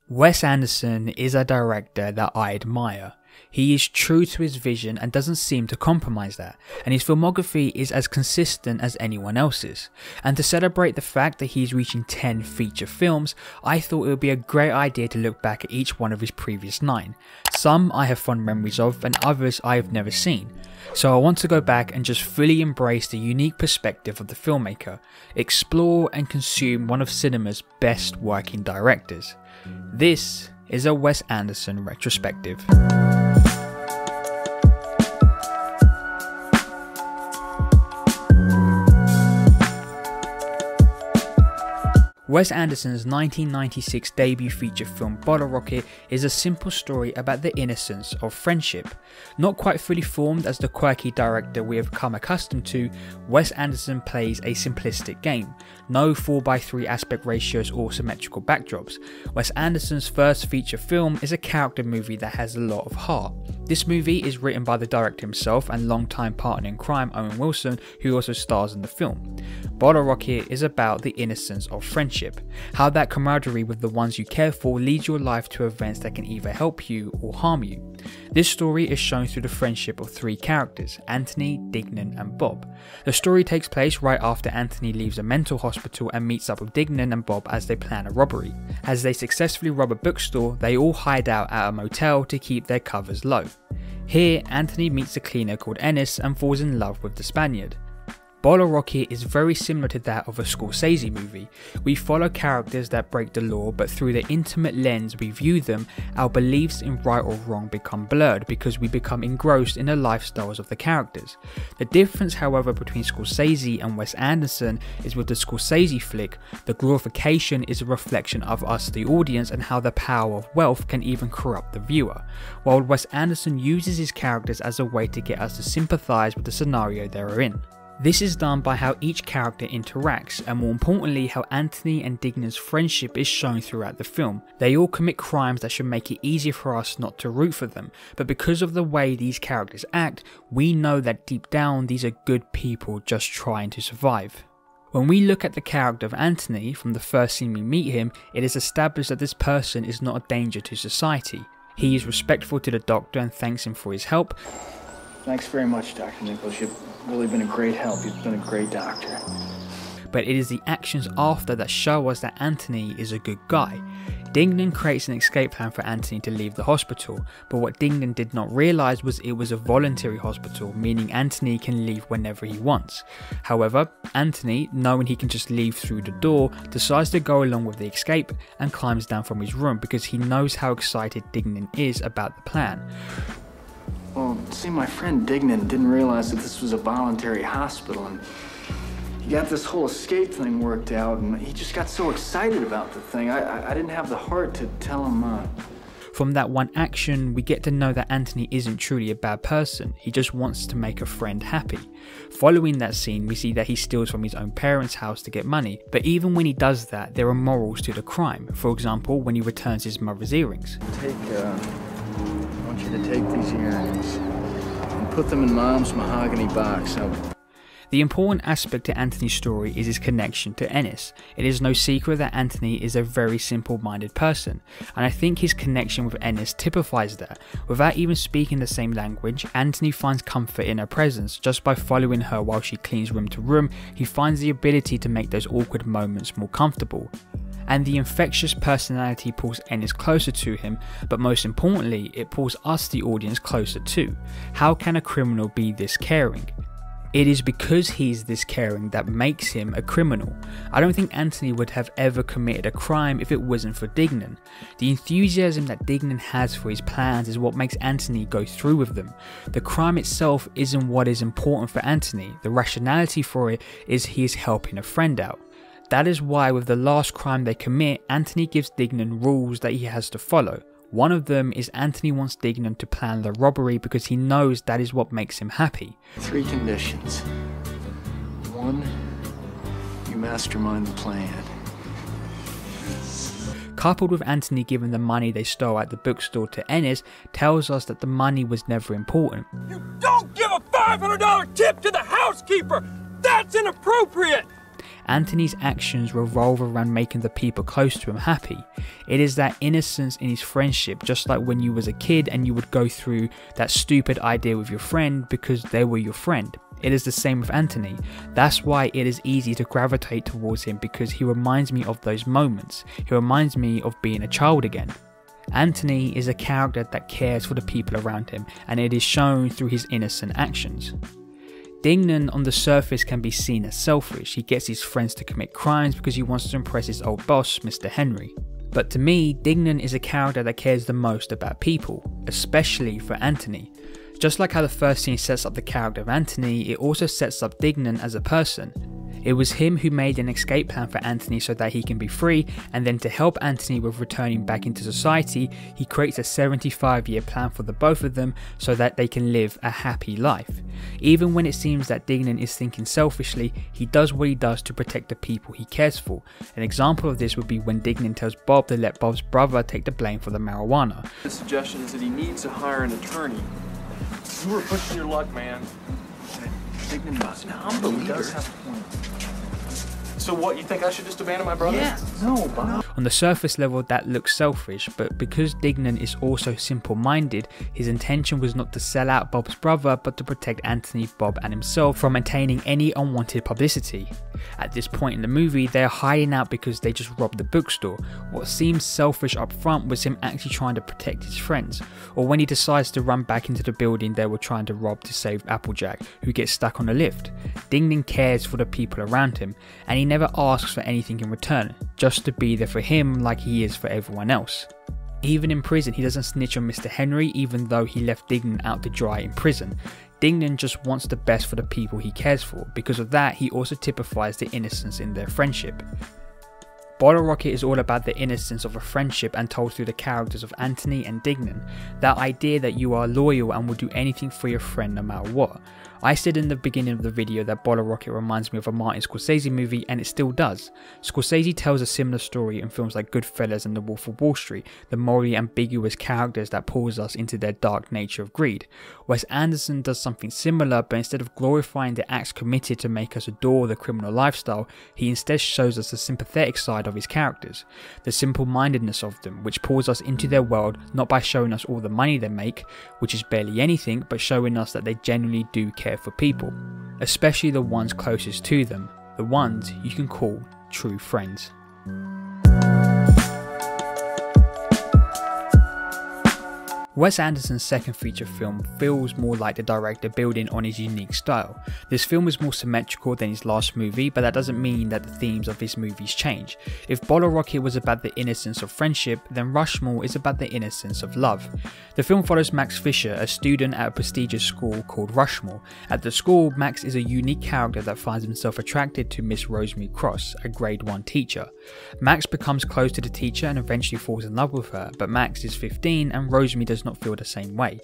Wes Anderson is a director that I admire. He is true to his vision and doesn't seem to compromise that, and his filmography is as consistent as anyone else's. And to celebrate the fact that he's reaching 10 feature films, I thought it would be a great idea to look back at each one of his previous 9. Some I have fond memories of and others I have never seen. So I want to go back and just fully embrace the unique perspective of the filmmaker, explore and consume one of cinema's best working directors. This is a Wes Anderson retrospective. Wes Anderson's 1996 debut feature film Bottle Rocket is a simple story about the innocence of friendship. Not quite fully formed as the quirky director we have come accustomed to, Wes Anderson plays a simplistic game. No 4:3 aspect ratios or symmetrical backdrops. Wes Anderson's first feature film is a character movie that has a lot of heart. This movie is written by the director himself and longtime partner in crime Owen Wilson, who also stars in the film. Bottle Rocket is about the innocence of friendship, how that camaraderie with the ones you care for leads your life to events that can either help you or harm you. This story is shown through the friendship of 3 characters, Anthony, Dignan and Bob. The story takes place right after Anthony leaves a mental hospital and meets up with Dignan and Bob as they plan a robbery. As they successfully rob a bookstore, they all hide out at a motel to keep their covers low. Here, Anthony meets a cleaner called Ennis and falls in love with the Spaniard. Bottle Rocket is very similar to that of a Scorsese movie. We follow characters that break the law, but through the intimate lens we view them, our beliefs in right or wrong become blurred because we become engrossed in the lifestyles of the characters. The difference, however, between Scorsese and Wes Anderson is with the Scorsese flick, the glorification is a reflection of us, the audience, and how the power of wealth can even corrupt the viewer, while Wes Anderson uses his characters as a way to get us to sympathise with the scenario they are in. This is done by how each character interacts, and more importantly how Anthony and Dignan's friendship is shown throughout the film. They all commit crimes that should make it easier for us not to root for them, but because of the way these characters act, we know that deep down these are good people just trying to survive. When we look at the character of Anthony, from the first scene we meet him, it is established that this person is not a danger to society. He is respectful to the doctor and thanks him for his help. Thanks very much, Dr. Nichols. You've really been a great help. You've been a great doctor. But it is the actions after that show us that Anthony is a good guy. Dignan creates an escape plan for Anthony to leave the hospital, but what Dignan did not realise was it was a voluntary hospital, meaning Anthony can leave whenever he wants. However, Anthony, knowing he can just leave through the door, decides to go along with the escape and climbs down from his room because he knows how excited Dignan is about the plan. Well, see, my friend Dignan didn't realize that this was a voluntary hospital, and he got this whole escape thing worked out, and he just got so excited about the thing. I didn't have the heart to tell him. From that one action, we get to know that Anthony isn't truly a bad person, he just wants to make a friend happy. Following that scene, we see that he steals from his own parents' house to get money, but even when he does that, there are morals to the crime. For example, when he returns his mother's earrings. I want you to take these earrings and put them in Mom's mahogany box. The important aspect to Anthony's story is his connection to Ennis. It is no secret that Anthony is a very simple-minded person, and I think his connection with Ennis typifies that. Without even speaking the same language, Anthony finds comfort in her presence. Just by following her while she cleans room to room, he finds the ability to make those awkward moments more comfortable. And the infectious personality pulls Ennis closer to him, but most importantly, it pulls us, the audience, closer too. How can a criminal be this caring? It is because he's this caring that makes him a criminal. I don't think Anthony would have ever committed a crime if it wasn't for Dignan. The enthusiasm that Dignan has for his plans is what makes Anthony go through with them. The crime itself isn't what is important for Anthony, the rationality for it is he is helping a friend out. That is why with the last crime they commit, Anthony gives Dignan rules that he has to follow. One of them is Anthony wants Dignan to plan the robbery because he knows that is what makes him happy. 3 conditions. 1, you mastermind the plan. Coupled with Anthony giving the money they stole at the bookstore to Ennis, tells us that the money was never important. You don't give a $500 tip to the housekeeper! That's inappropriate! Anthony's actions revolve around making the people close to him happy. It is that innocence in his friendship, just like when you was a kid and you would go through that stupid idea with your friend because they were your friend. It is the same with Anthony. That's why it is easy to gravitate towards him, because he reminds me of those moments. He reminds me of being a child again. Anthony is a character that cares for the people around him, and it is shown through his innocent actions. Dignan on the surface can be seen as selfish. He gets his friends to commit crimes because he wants to impress his old boss, Mr. Henry. But to me, Dignan is a character that cares the most about people, especially for Anthony. Just like how the first scene sets up the character of Anthony, it also sets up Dignan as a person. It was him who made an escape plan for Anthony so that he can be free, and then to help Anthony with returning back into society, he creates a 75-year plan for the both of them so that they can live a happy life. Even when it seems that Dignan is thinking selfishly, he does what he does to protect the people he cares for. An example of this would be when Dignan tells Bob to let Bob's brother take the blame for the marijuana. The suggestion is that he needs to hire an attorney. You were pushing your luck, man. Dignan does. Now, unbelievable. Does have a point. So what, you think I should just abandon my brother? Yeah. No, Bob. On the surface level, that looks selfish, but because Dignan is also simple-minded, his intention was not to sell out Bob's brother, but to protect Anthony, Bob and himself from attaining any unwanted publicity. At this point in the movie, they are hiding out because they just robbed the bookstore. What seems selfish up front was him actually trying to protect his friends. Or when he decides to run back into the building they were trying to rob to save Applejack, who gets stuck on a lift. Dignan cares for the people around him, and he never asks for anything in return, just to be there for him like he is for everyone else. Even in prison, he doesn't snitch on Mr. Henry, even though he left Dignan out to dry in prison. Dignan just wants the best for the people he cares for. Because of that, he also typifies the innocence in their friendship. Bottle Rocket is all about the innocence of a friendship and told through the characters of Anthony and Dignan. That idea that you are loyal and will do anything for your friend no matter what. I said in the beginning of the video that Bottle Rocket reminds me of a Martin Scorsese movie, and it still does. Scorsese tells a similar story in films like Goodfellas and The Wolf of Wall Street, the morally ambiguous characters that pulls us into their dark nature of greed. Wes Anderson does something similar, but instead of glorifying the acts committed to make us adore the criminal lifestyle, he instead shows us the sympathetic side of his characters, the simple-mindedness of them, which pulls us into their world not by showing us all the money they make, which is barely anything, but showing us that they genuinely do care for people, especially the ones closest to them, the ones you can call true friends. Wes Anderson's second feature film feels more like the director building on his unique style. This film is more symmetrical than his last movie, but that doesn't mean that the themes of his movies change. If Bottle Rocket was about the innocence of friendship, then Rushmore is about the innocence of love. The film follows Max Fisher, a student at a prestigious school called Rushmore. At the school, Max is a unique character that finds himself attracted to Miss Rosemary Cross, a grade 1 teacher. Max becomes close to the teacher and eventually falls in love with her, but Max is 15 and Rosemary does not feel the same way.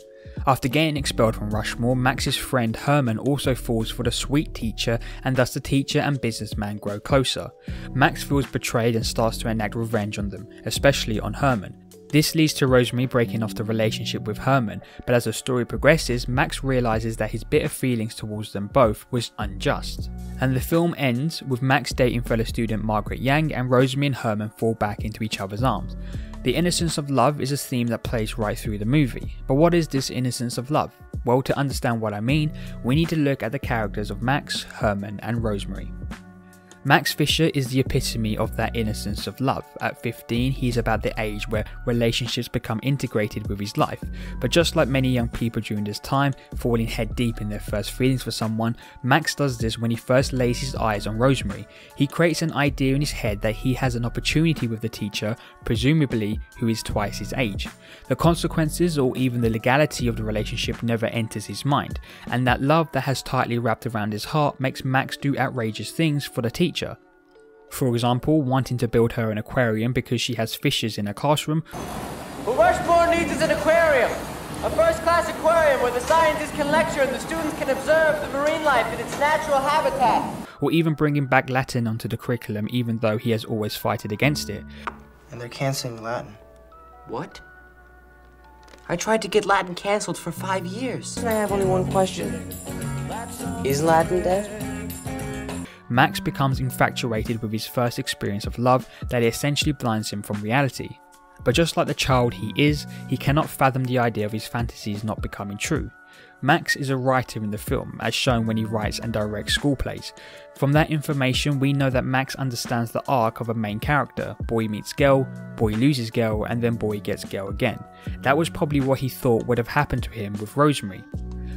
After getting expelled from Rushmore, Max's friend Herman also falls for the sweet teacher, and thus the teacher and businessman grow closer. Max feels betrayed and starts to enact revenge on them, especially on Herman. This leads to Rosemary breaking off the relationship with Herman, but as the story progresses, Max realises that his bitter feelings towards them both was unjust. And the film ends with Max dating fellow student Margaret Yang, and Rosemary and Herman fall back into each other's arms. The innocence of love is a theme that plays right through the movie. But what is this innocence of love? Well, to understand what I mean, we need to look at the characters of Max, Herman and Rosemary. Max Fisher is the epitome of that innocence of love. At 15, he's about the age where relationships become integrated with his life. But just like many young people during this time, falling head deep in their first feelings for someone, Max does this when he first lays his eyes on Rosemary. He creates an idea in his head that he has an opportunity with the teacher, presumably who is twice his age. The consequences or even the legality of the relationship never enters his mind, and that love that has tightly wrapped around his heart makes Max do outrageous things for the teacher. For example, wanting to build her an aquarium because she has fishes in her classroom. What Rushmore needs is an aquarium. A first-class aquarium where the scientists can lecture and the students can observe the marine life in its natural habitat. Or even bringing back Latin onto the curriculum even though he has always fighted against it. And they're cancelling Latin. What? I tried to get Latin cancelled for 5 years. I have only one question. Is Latin dead? Max becomes infatuated with his first experience of love that essentially blinds him from reality. But just like the child he is, he cannot fathom the idea of his fantasies not becoming true. Max is a writer in the film, as shown when he writes and directs school plays. From that information, we know that Max understands the arc of a main character: boy meets girl, boy loses girl, and then boy gets girl again. That was probably what he thought would have happened to him with Rosemary.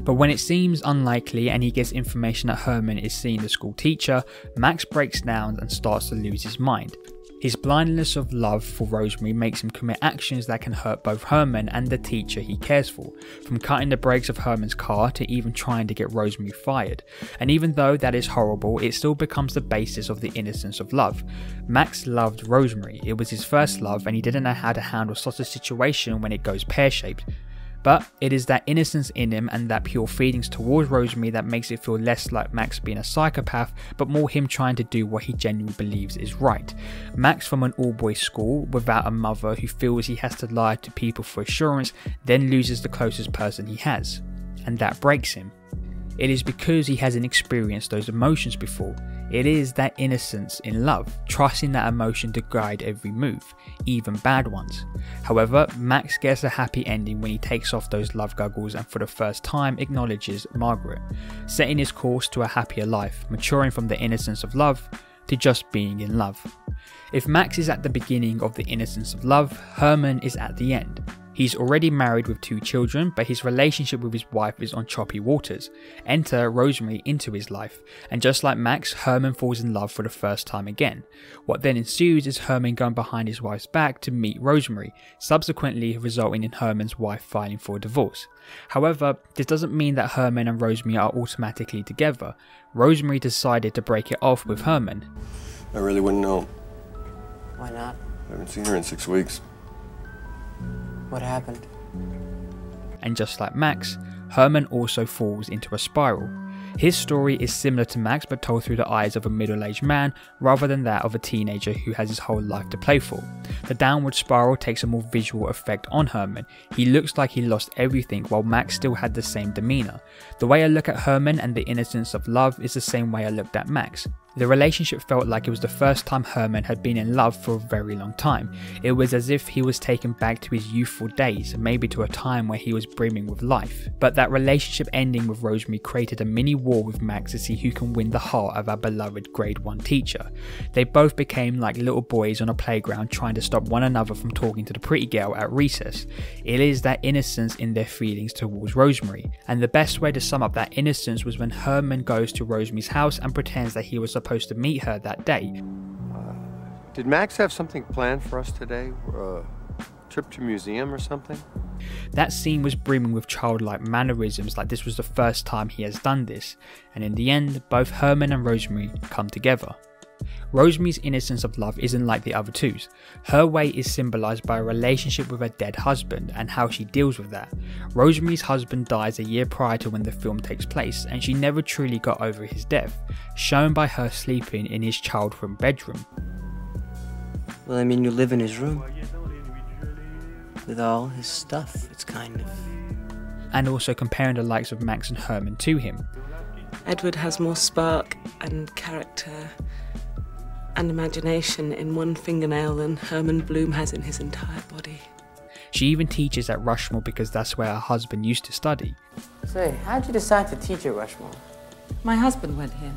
But when it seems unlikely and he gets information that Herman is seeing the school teacher, Max breaks down and starts to lose his mind. His blindness of love for Rosemary makes him commit actions that can hurt both Herman and the teacher he cares for, from cutting the brakes of Herman's car to even trying to get Rosemary fired. And even though that is horrible, it still becomes the basis of the innocence of love. Max loved Rosemary, it was his first love, and he didn't know how to handle such a situation when it goes pear-shaped. But it is that innocence in him and that pure feelings towards Rosemary that makes it feel less like Max being a psychopath, but more him trying to do what he genuinely believes is right. Max, from an all-boys school, without a mother who feels he has to lie to people for assurance, then loses the closest person he has. And that breaks him. It is because he hasn't experienced those emotions before. It is that innocence in love, trusting that emotion to guide every move, even bad ones. However, Max gets a happy ending when he takes off those love goggles and for the first time acknowledges Margaret, setting his course to a happier life, maturing from the innocence of love to just being in love. If Max is at the beginning of the innocence of love, Herman is at the end. He's already married with 2 children, but his relationship with his wife is on choppy waters. Enter Rosemary into his life, and just like Max, Herman falls in love for the first time again. What then ensues is Herman going behind his wife's back to meet Rosemary, subsequently resulting in Herman's wife filing for a divorce. However, this doesn't mean that Herman and Rosemary are automatically together. Rosemary decided to break it off with Herman. I really wouldn't know. Why not? I haven't seen her in 6 weeks. What happened? And just like Max, Herman also falls into a spiral. His story is similar to Max, but told through the eyes of a middle-aged man rather than that of a teenager who has his whole life to play for. The downward spiral takes a more visual effect on Herman. He looks like he lost everything while Max still had the same demeanour. The way I look at Herman and the innocence of love is the same way I looked at Max. The relationship felt like it was the first time Herman had been in love for a very long time. It was as if he was taken back to his youthful days, maybe to a time where he was brimming with life. But that relationship ending with Rosemary created a mini war with Max to see who can win the heart of our beloved grade 1 teacher. They both became like little boys on a playground trying to stop one another from talking to the pretty girl at recess. It is that innocence in their feelings towards Rosemary. And the best way to sum up that innocence was when Herman goes to Rosemary's house and pretends that he was supposed to meet her that day. Did Max have something planned for us today? A trip to a museum or something? That scene was brimming with childlike mannerisms, like this was the first time he has done this, and in the end, both Herman and Rosemary come together. Rosemary's innocence of love isn't like the other two's. Her way is symbolised by a relationship with her dead husband and how she deals with that. Rosemary's husband dies a year prior to when the film takes place, and she never truly got over his death, shown by her sleeping in his childhood bedroom. Well, I mean, you live in his room. With all his stuff, it's kind of... And also comparing the likes of Max and Herman to him. Edward has more spark and character and imagination in one fingernail than Herman Bloom has in his entire body. She even teaches at Rushmore because that's where her husband used to study. Say, how'd you decide to teach at Rushmore? My husband went here.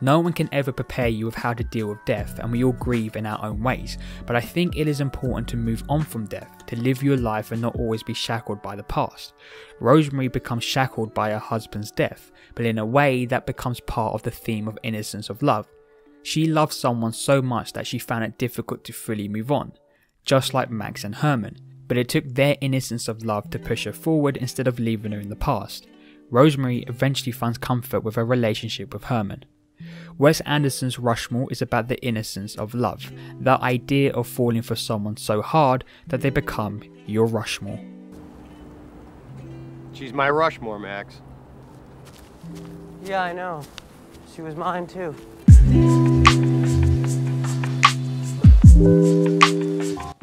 No one can ever prepare you with how to deal with death, and we all grieve in our own ways, but I think it is important to move on from death, to live your life and not always be shackled by the past. Rosemary becomes shackled by her husband's death, but in a way that becomes part of the theme of innocence of love. She loved someone so much that she found it difficult to fully move on, just like Max and Herman, but it took their innocence of love to push her forward instead of leaving her in the past. Rosemary eventually finds comfort with her relationship with Herman. Wes Anderson's Rushmore is about the innocence of love, the idea of falling for someone so hard that they become your Rushmore. She's my Rushmore, Max. Yeah, I know. She was mine, too.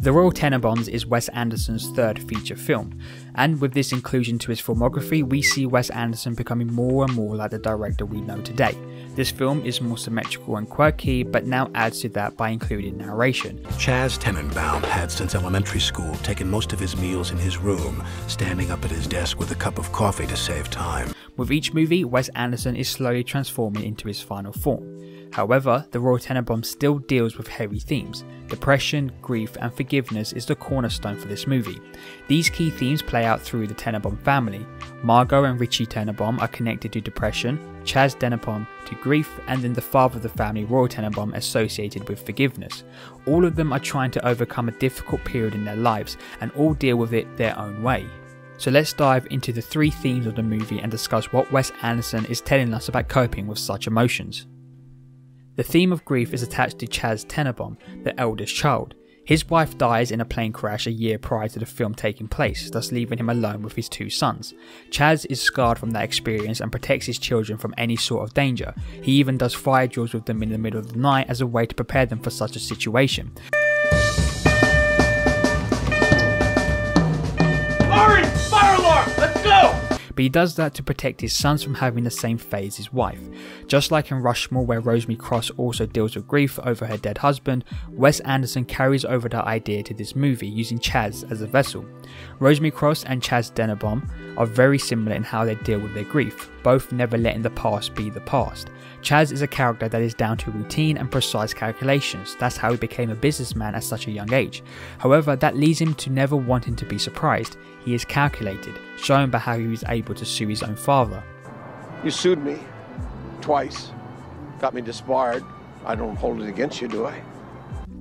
The Royal Tenenbaums is Wes Anderson's third feature film, and with this inclusion to his filmography, we see Wes Anderson becoming more and more like the director we know today. This film is more symmetrical and quirky, but now adds to that by including narration. Chaz Tenenbaum had since elementary school taken most of his meals in his room, standing up at his desk with a cup of coffee to save time. With each movie, Wes Anderson is slowly transforming into his final form. However, the Royal Tenenbaums still deals with heavy themes. Depression, grief and forgiveness is the cornerstone for this movie. These key themes play out through the Tenenbaum family. Margot and Richie Tenenbaum are connected to depression, Chaz Tenenbaum to grief, and then the father of the family, Royal Tenenbaum, associated with forgiveness. All of them are trying to overcome a difficult period in their lives and all deal with it their own way. So let's dive into the three themes of the movie and discuss what Wes Anderson is telling us about coping with such emotions. The theme of grief is attached to Chaz Tenenbaum, the eldest child. His wife dies in a plane crash a year prior to the film taking place, thus leaving him alone with his two sons. Chaz is scarred from that experience and protects his children from any sort of danger. He even does fire drills with them in the middle of the night as a way to prepare them for such a situation. Orange! Fire alarm! Let's go! But he does that to protect his sons from having the same fate as his wife. Just like in Rushmore, where Rosemary Cross also deals with grief over her dead husband, Wes Anderson carries over that idea to this movie using Chaz as a vessel. Rosemary Cross and Chaz Tenenbaum are very similar in how they deal with their grief, both never letting the past be the past. Chaz is a character that is down to routine and precise calculations. That's how he became a businessman at such a young age. However, that leads him to never wanting to be surprised. He is calculated, shown by how he was able to sue his own father. You sued me twice, got me disbarred. I don't hold it against you, do I?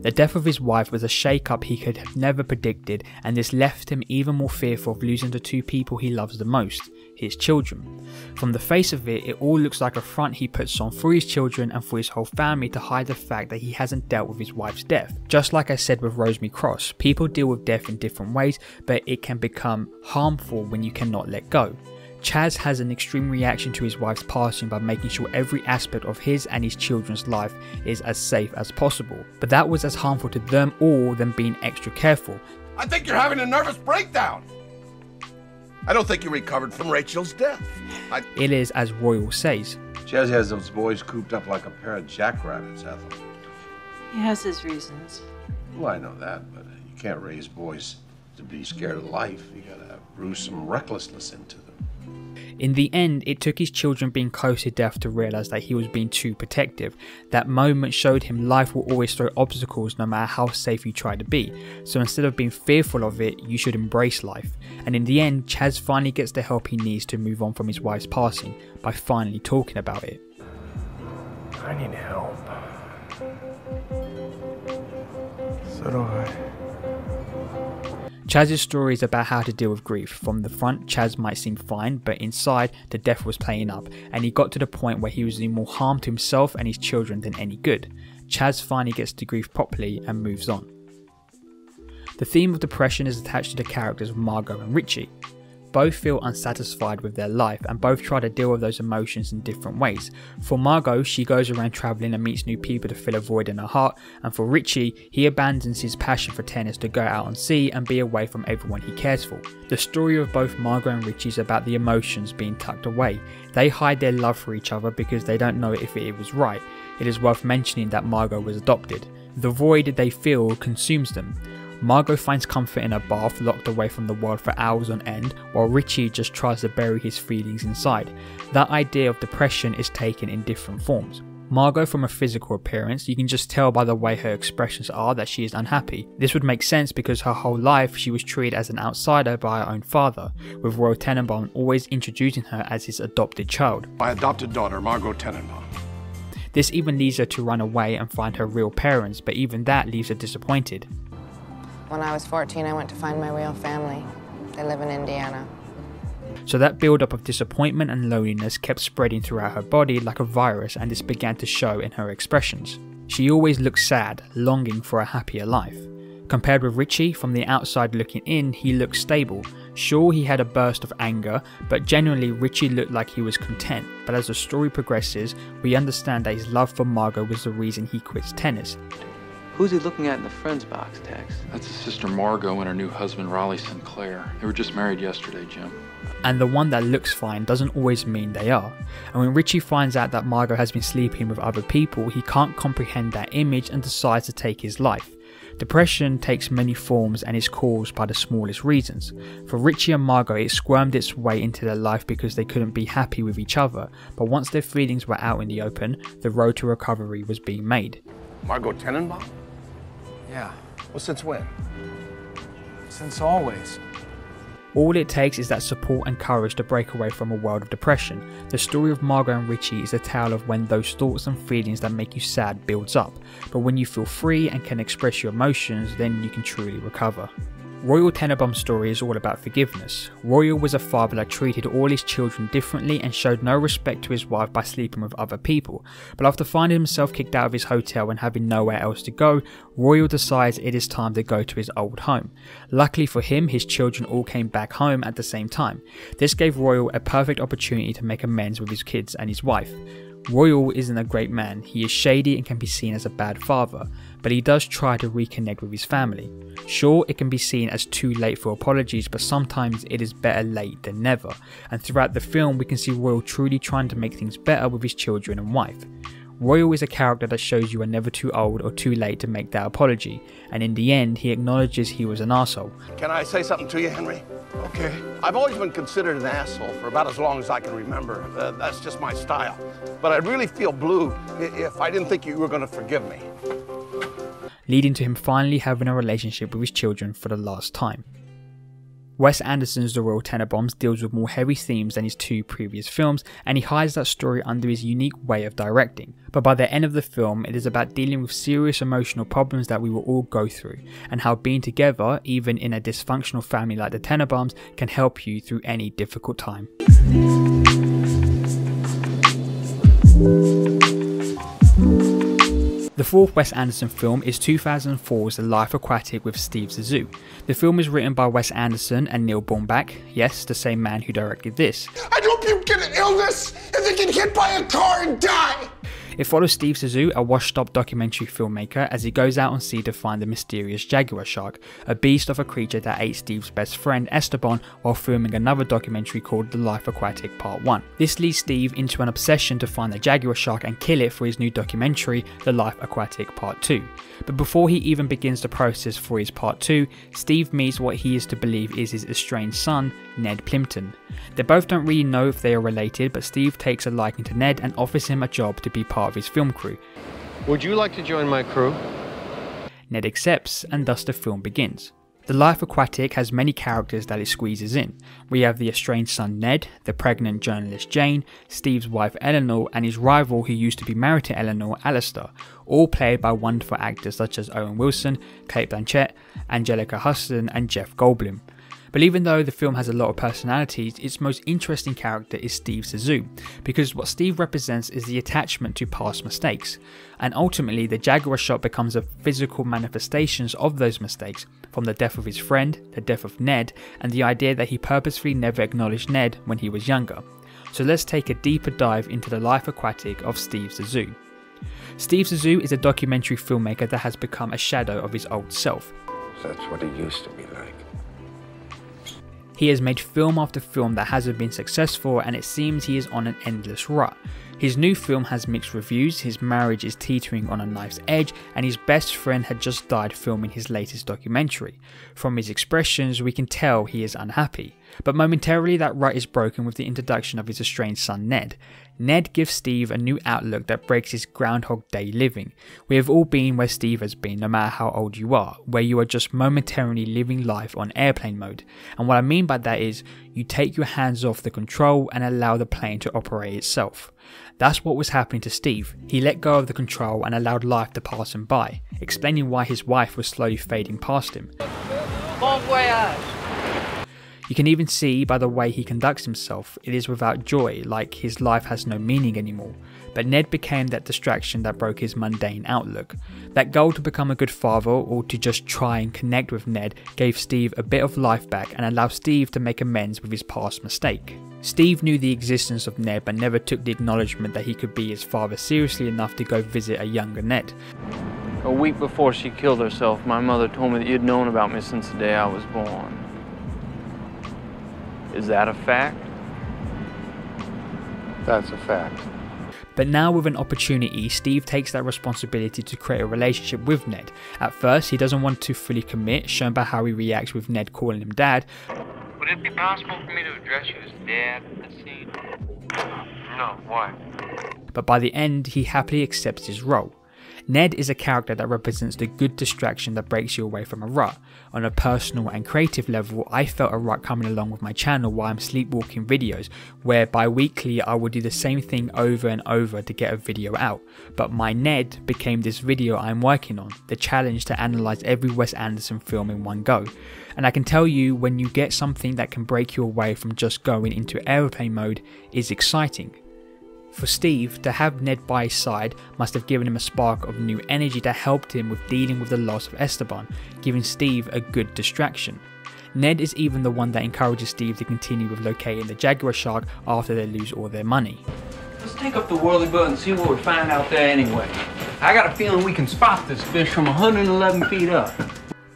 The death of his wife was a shake-up he could have never predicted, and this left him even more fearful of losing the two people he loves the most, his children. From the face of it, it all looks like a front he puts on for his children and for his whole family to hide the fact that he hasn't dealt with his wife's death. Just like I said with Rosemary Cross, people deal with death in different ways, but it can become harmful when you cannot let go. Chaz has an extreme reaction to his wife's passing by making sure every aspect of his and his children's life is as safe as possible. But that was as harmful to them all than being extra careful. I think you're having a nervous breakdown. I don't think you recovered from Rachel's death. It is as Royal says. Chaz has those boys cooped up like a pair of jackrabbits, Ethel. He has his reasons. Well, I know that, but you can't raise boys to be scared of life. You gotta brew some recklessness into them. In the end, it took his children being close to death to realise that he was being too protective. That moment showed him life will always throw obstacles no matter how safe you try to be. So instead of being fearful of it, you should embrace life. And in the end, Chaz finally gets the help he needs to move on from his wife's passing by finally talking about it. I need help. So do I. Chaz's story is about how to deal with grief. From the front, Chaz might seem fine, but inside, the death was playing up, and he got to the point where he was doing more harm to himself and his children than any good. Chaz finally gets to grief properly and moves on. The theme of depression is attached to the characters of Margot and Richie. Both feel unsatisfied with their life and both try to deal with those emotions in different ways. For Margot, she goes around travelling and meets new people to fill a void in her heart, and for Richie, he abandons his passion for tennis to go out on sea and be away from everyone he cares for. The story of both Margot and Richie is about the emotions being tucked away. They hide their love for each other because they don't know if it was right. It is worth mentioning that Margot was adopted. The void they feel consumes them. Margot finds comfort in a bath locked away from the world for hours on end, while Richie just tries to bury his feelings inside. That idea of depression is taken in different forms. Margot, from a physical appearance, you can just tell by the way her expressions are that she is unhappy. This would make sense because her whole life she was treated as an outsider by her own father, with Royal Tenenbaum always introducing her as his adopted child. My adopted daughter, Margot Tenenbaum. This even leads her to run away and find her real parents, but even that leaves her disappointed. When I was 14, I went to find my real family. They live in Indiana. So that build-up of disappointment and loneliness kept spreading throughout her body like a virus, and this began to show in her expressions. She always looked sad, longing for a happier life. Compared with Richie, from the outside looking in, he looked stable. Sure, he had a burst of anger, but generally Richie looked like he was content. But as the story progresses, we understand that his love for Margot was the reason he quits tennis. Who's he looking at in the friends box, Tex? That's his sister Margot and her new husband Raleigh Sinclair. They were just married yesterday, Jim. And the one that looks fine doesn't always mean they are. And when Richie finds out that Margot has been sleeping with other people, he can't comprehend that image and decides to take his life. Depression takes many forms and is caused by the smallest reasons. For Richie and Margot, it squirmed its way into their life because they couldn't be happy with each other, but once their feelings were out in the open, the road to recovery was being made. Margot Tenenbaum? Yeah, Well, since when? since always. All it takes is that support and courage to break away from a world of depression. The story of Margot and Richie is a tale of when those thoughts and feelings that make you sad builds up, but when you feel free and can express your emotions, then you can truly recover. Royal Tenenbaums' story is all about forgiveness. Royal was a father that treated all his children differently and showed no respect to his wife by sleeping with other people, but after finding himself kicked out of his hotel and having nowhere else to go, Royal decides it is time to go to his old home. Luckily for him, his children all came back home at the same time. This gave Royal a perfect opportunity to make amends with his kids and his wife. Royal isn't a great man, he is shady and can be seen as a bad father, but he does try to reconnect with his family. Sure, it can be seen as too late for apologies, but sometimes it is better late than never, and throughout the film we can see Royal truly trying to make things better with his children and wife. Royal is a character that shows you are never too old or too late to make that apology, and in the end he acknowledges he was an arsehole. Can I say something to you, Henry? Okay. I've always been considered an asshole for about as long as I can remember. That's just my style. But I'd really feel blue if I didn't think you were going to forgive me. Leading to him finally having a relationship with his children for the last time. Wes Anderson's The Royal Tenenbaums deals with more heavy themes than his two previous films, and he hides that story under his unique way of directing. But by the end of the film, it is about dealing with serious emotional problems that we will all go through, and how being together, even in a dysfunctional family like the Tenenbaums, can help you through any difficult time. The fourth Wes Anderson film is 2004's The Life Aquatic with Steve Sizzou. The film is written by Wes Anderson and Neil Baumbach, yes, the same man who directed this. I hope you get an illness and then get hit by a car and die! It follows Steve Sizzou, a washed-up documentary filmmaker, as he goes out on sea to find the mysterious jaguar shark, a beast of a creature that ate Steve's best friend Esteban while filming another documentary called The Life Aquatic Part 1. This leads Steve into an obsession to find the jaguar shark and kill it for his new documentary, The Life Aquatic Part 2. But before he even begins the process for his Part 2, Steve meets what he is to believe is his estranged son, Ned Plimpton. They both don't really know if they are related, but Steve takes a liking to Ned and offers him a job to be part of his film crew. Would you like to join my crew? Ned accepts, and thus the film begins. The Life Aquatic has many characters that it squeezes in. We have the estranged son Ned, the pregnant journalist Jane, Steve's wife Eleanor, and his rival who used to be married to Eleanor, Alistair, all played by wonderful actors such as Owen Wilson, Cate Blanchett, Angelica Huston, and Jeff Goldblum. But even though the film has a lot of personalities, its most interesting character is Steve Sizzou, because what Steve represents is the attachment to past mistakes, and ultimately the jaguar shark becomes a physical manifestation of those mistakes, from the death of his friend, the death of Ned, and the idea that he purposefully never acknowledged Ned when he was younger. So let's take a deeper dive into the Life Aquatic of Steve Sizzou. Steve Sizzou is a documentary filmmaker that has become a shadow of his old self. That's what it used to be like. He has made film after film that hasn't been successful, and it seems he is on an endless rut. His new film has mixed reviews, his marriage is teetering on a knife's edge, and his best friend had just died filming his latest documentary. From his expressions, we can tell he is unhappy. But momentarily that rut is broken with the introduction of his estranged son Ned. Ned gives Steve a new outlook that breaks his Groundhog Day living. We have all been where Steve has been, no matter how old you are, where you are just momentarily living life on airplane mode. And what I mean by that is, you take your hands off the control and allow the plane to operate itself. That's what was happening to Steve. He let go of the control and allowed life to pass him by, explaining why his wife was slowly fading past him. Bon voyage! You can even see by the way he conducts himself, it is without joy, like his life has no meaning anymore. But Ned became that distraction that broke his mundane outlook. That goal to become a good father, or to just try and connect with Ned, gave Steve a bit of life back and allowed Steve to make amends with his past mistake. Steve knew the existence of Ned but never took the acknowledgement that he could be his father seriously enough to go visit a younger Ned. A week before she killed herself, my mother told me that you'd known about me since the day I was born. Is that a fact? That's a fact. But now with an opportunity, Steve takes that responsibility to create a relationship with Ned. At first, he doesn't want to fully commit, shown by how he reacts with Ned calling him Dad. Would it be possible for me to address you as Dad in this scene? No, why? But by the end, he happily accepts his role. Ned is a character that represents the good distraction that breaks you away from a rut. On a personal and creative level, I felt a rut coming along with my channel while I'm sleepwalking videos, where bi-weekly I would do the same thing over and over to get a video out. But my Ned became this video I'm working on, the challenge to analyse every Wes Anderson film in one go. And I can tell you, when you get something that can break you away from just going into airplane mode is exciting. For Steve, to have Ned by his side must have given him a spark of new energy that helped him with dealing with the loss of Esteban, giving Steve a good distraction. Ned is even the one that encourages Steve to continue with locating the jaguar shark after they lose all their money. Let's take up the whirly boat and see what we find out there anyway. I got a feeling we can spot this fish from 111 feet up.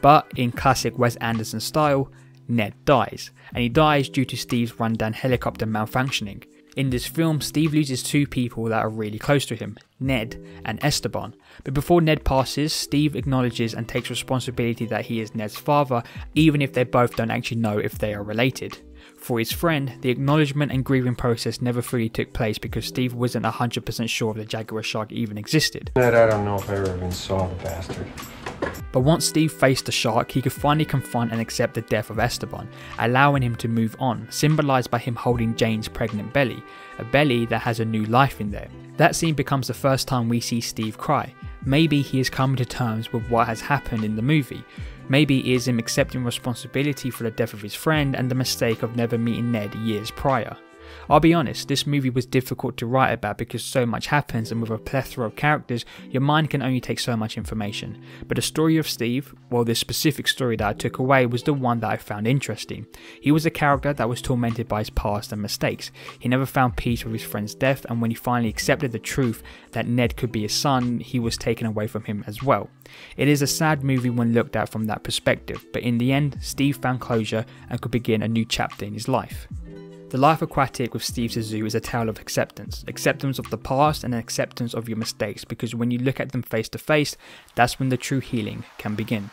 But in classic Wes Anderson style, Ned dies, and he dies due to Steve's rundown helicopter malfunctioning. In this film, Steve loses two people that are really close to him, Ned and Esteban. But before Ned passes, Steve acknowledges and takes responsibility that he is Ned's father, even if they both don't actually know if they are related. For his friend, the acknowledgement and grieving process never fully took place because Steve wasn't 100% sure if the jaguar shark even existed. Ned, I don't know if I ever even saw the bastard. But once Steve faced the shark, he could finally confront and accept the death of Esteban, allowing him to move on, symbolised by him holding Jane's pregnant belly, a belly that has a new life in there. That scene becomes the first time we see Steve cry. Maybe he is coming to terms with what has happened in the movie. Maybe it is him accepting responsibility for the death of his friend and the mistake of never meeting Ned years prior. I'll be honest, this movie was difficult to write about because so much happens, and with a plethora of characters, your mind can only take so much information. But the story of Steve, well, this specific story that I took away was the one that I found interesting. He was a character that was tormented by his past and mistakes. He never found peace with his friend's death, and when he finally accepted the truth that Ned could be his son, he was taken away from him as well. It is a sad movie when looked at from that perspective, but in the end, Steve found closure and could begin a new chapter in his life. The Life Aquatic with Steve Sizzou is a tale of acceptance of the past and acceptance of your mistakes, because when you look at them face to face, that's when the true healing can begin.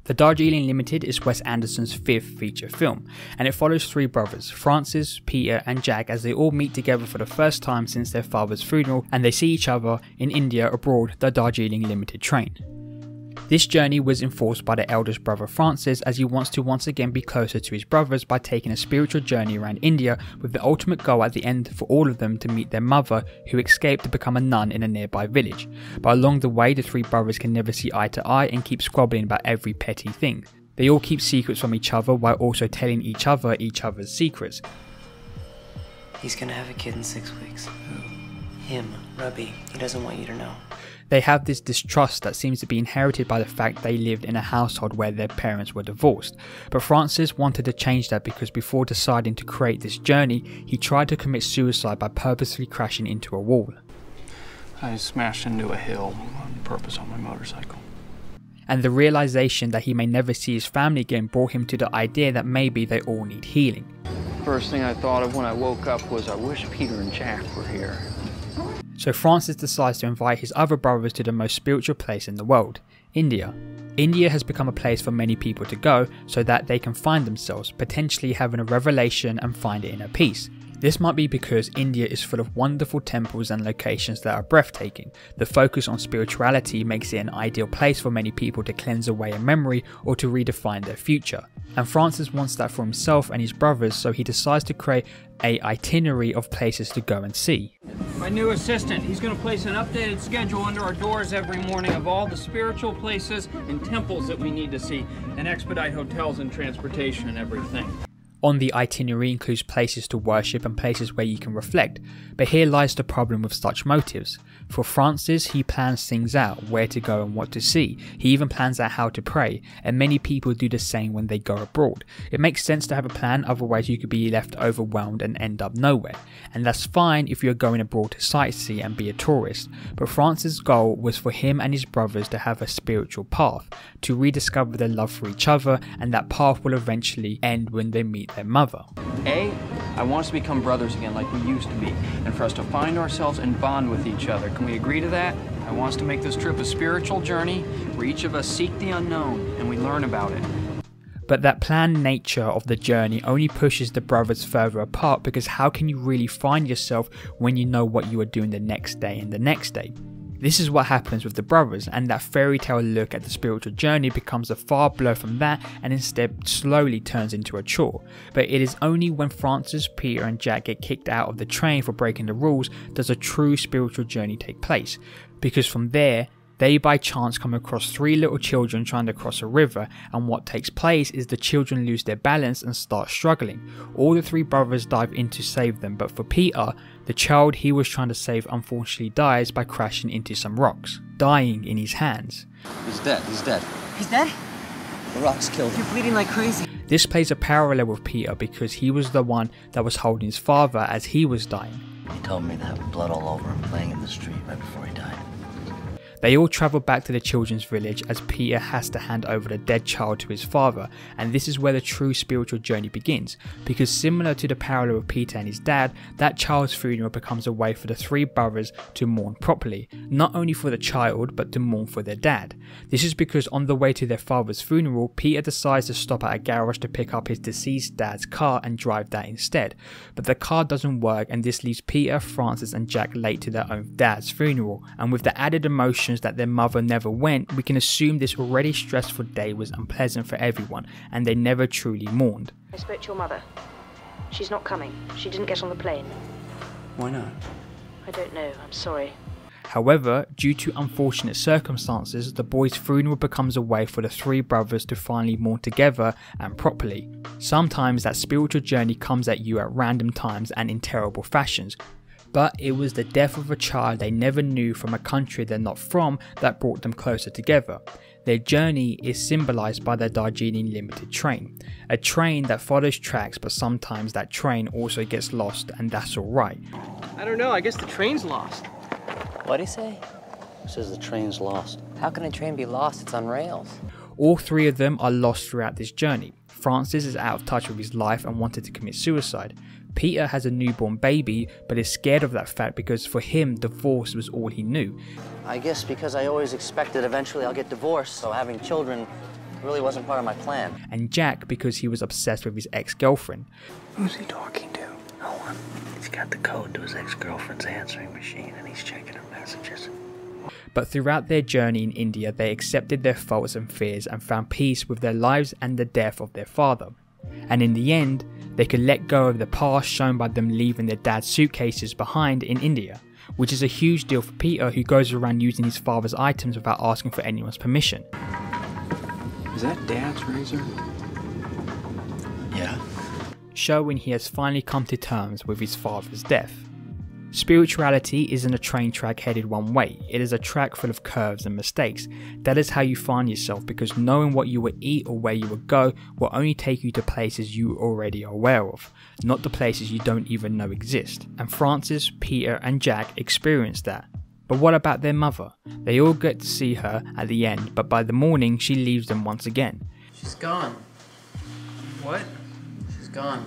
The Darjeeling Limited is Wes Anderson's fifth feature film, and it follows three brothers, Francis, Peter and Jack, as they all meet together for the first time since their father's funeral, and they see each other in India aboard the Darjeeling Limited train. This journey was enforced by the eldest brother Francis, as he wants to once again be closer to his brothers by taking a spiritual journey around India, with the ultimate goal at the end for all of them to meet their mother, who escaped to become a nun in a nearby village. But along the way, the three brothers can never see eye to eye and keep squabbling about every petty thing. They all keep secrets from each other while also telling each other's secrets. He's gonna have a kid in 6 weeks. Him, Rubby. He doesn't want you to know. They have this distrust that seems to be inherited by the fact they lived in a household where their parents were divorced. But Francis wanted to change that because before deciding to create this journey, he tried to commit suicide by purposely crashing into a wall. I smashed into a hill on purpose on my motorcycle. And the realization that he may never see his family again brought him to the idea that maybe they all need healing. First thing I thought of when I woke up was I wish Peter and Jack were here. So Francis decides to invite his other brothers to the most spiritual place in the world, India. India has become a place for many people to go so that they can find themselves, potentially having a revelation and find inner peace. This might be because India is full of wonderful temples and locations that are breathtaking. The focus on spirituality makes it an ideal place for many people to cleanse away a memory or to redefine their future. And Francis wants that for himself and his brothers, so he decides to create an itinerary of places to go and see. My new assistant, he's going to place an updated schedule under our doors every morning of all the spiritual places and temples that we need to see, and expedite hotels and transportation and everything. On the itinerary includes places to worship and places where you can reflect, but here lies the problem with such motives. For Francis, he plans things out, where to go and what to see. He even plans out how to pray, and many people do the same when they go abroad. It makes sense to have a plan, otherwise you could be left overwhelmed and end up nowhere. And that's fine if you're going abroad to sightsee and be a tourist, but Francis' goal was for him and his brothers to have a spiritual path, to rediscover their love for each other, and that path will eventually end when they meet their mother. I want us to become brothers again like we used to be, and for us to find ourselves and bond with each other. Can we agree to that? I want us to make this trip a spiritual journey where each of us seek the unknown and we learn about it. But that planned nature of the journey only pushes the brothers further apart, because how can you really find yourself when you know what you are doing the next day and the next day? This is what happens with the brothers, and that fairy tale look at the spiritual journey becomes a far blur from that, and instead slowly turns into a chore. But it is only when Francis, Peter and Jack get kicked out of the train for breaking the rules does a true spiritual journey take place, because from there they by chance come across 3 little children trying to cross a river, and what takes place is the children lose their balance and start struggling. All the 3 brothers dive in to save them, but for Peter, the child he was trying to save unfortunately dies by crashing into some rocks, dying in his hands. He's dead, he's dead. He's dead? The rocks killed him. You're bleeding like crazy. This plays a parallel with Peter, because he was the one that was holding his father as he was dying. He told me to have blood all over him playing in the street right before he died. They all travel back to the children's village as Peter has to hand over the dead child to his father, and this is where the true spiritual journey begins, because similar to the parallel of Peter and his dad, that child's funeral becomes a way for the 3 brothers to mourn properly, not only for the child but to mourn for their dad. This is because on the way to their father's funeral, Peter decides to stop at a garage to pick up his deceased dad's car and drive that instead, but the car doesn't work, and this leaves Peter, Francis and Jack late to their own dad's funeral, and with the added emotion that their mother never went, we can assume this already stressful day was unpleasant for everyone, and they never truly mourned. I spoke to your mother. She's not coming. She didn't get on the plane. Why not? I don't know. I'm sorry. However, due to unfortunate circumstances, the boys' funeral becomes a way for the 3 brothers to finally mourn together and properly. Sometimes that spiritual journey comes at you at random times and in terrible fashions, but it was the death of a child they never knew from a country they're not from that brought them closer together. Their journey is symbolised by the Darjeeling Limited train, a train that follows tracks, but sometimes that train also gets lost, and that's alright. I don't know, I guess the train's lost. What'd he say? He says the train's lost. How can a train be lost? It's on rails. All 3 of them are lost throughout this journey. Francis is out of touch with his life and wanted to commit suicide. Peter has a newborn baby, but is scared of that fact because for him, divorce was all he knew. I guess because I always expected eventually I'll get divorced, so having children really wasn't part of my plan. And Jack because he was obsessed with his ex-girlfriend. Who's he talking to? No one. He's got the code to his ex-girlfriend's answering machine and he's checking her messages. But throughout their journey in India, they accepted their faults and fears and found peace with their lives and the death of their father. And in the end, they could let go of the past shown by them leaving their dad's suitcases behind in India, which is a huge deal for Peter, who goes around using his father's items without asking for anyone's permission. Is that Dad's razor? Yeah. Showing he has finally come to terms with his father's death. Spirituality isn't a train track headed one way, it is a track full of curves and mistakes. That is how you find yourself, because knowing what you will eat or where you will go will only take you to places you already are aware of, not the places you don't even know exist. And Francis, Peter and Jack experienced that. But what about their mother? They all get to see her at the end, but by the morning she leaves them once again. She's gone. What? She's gone.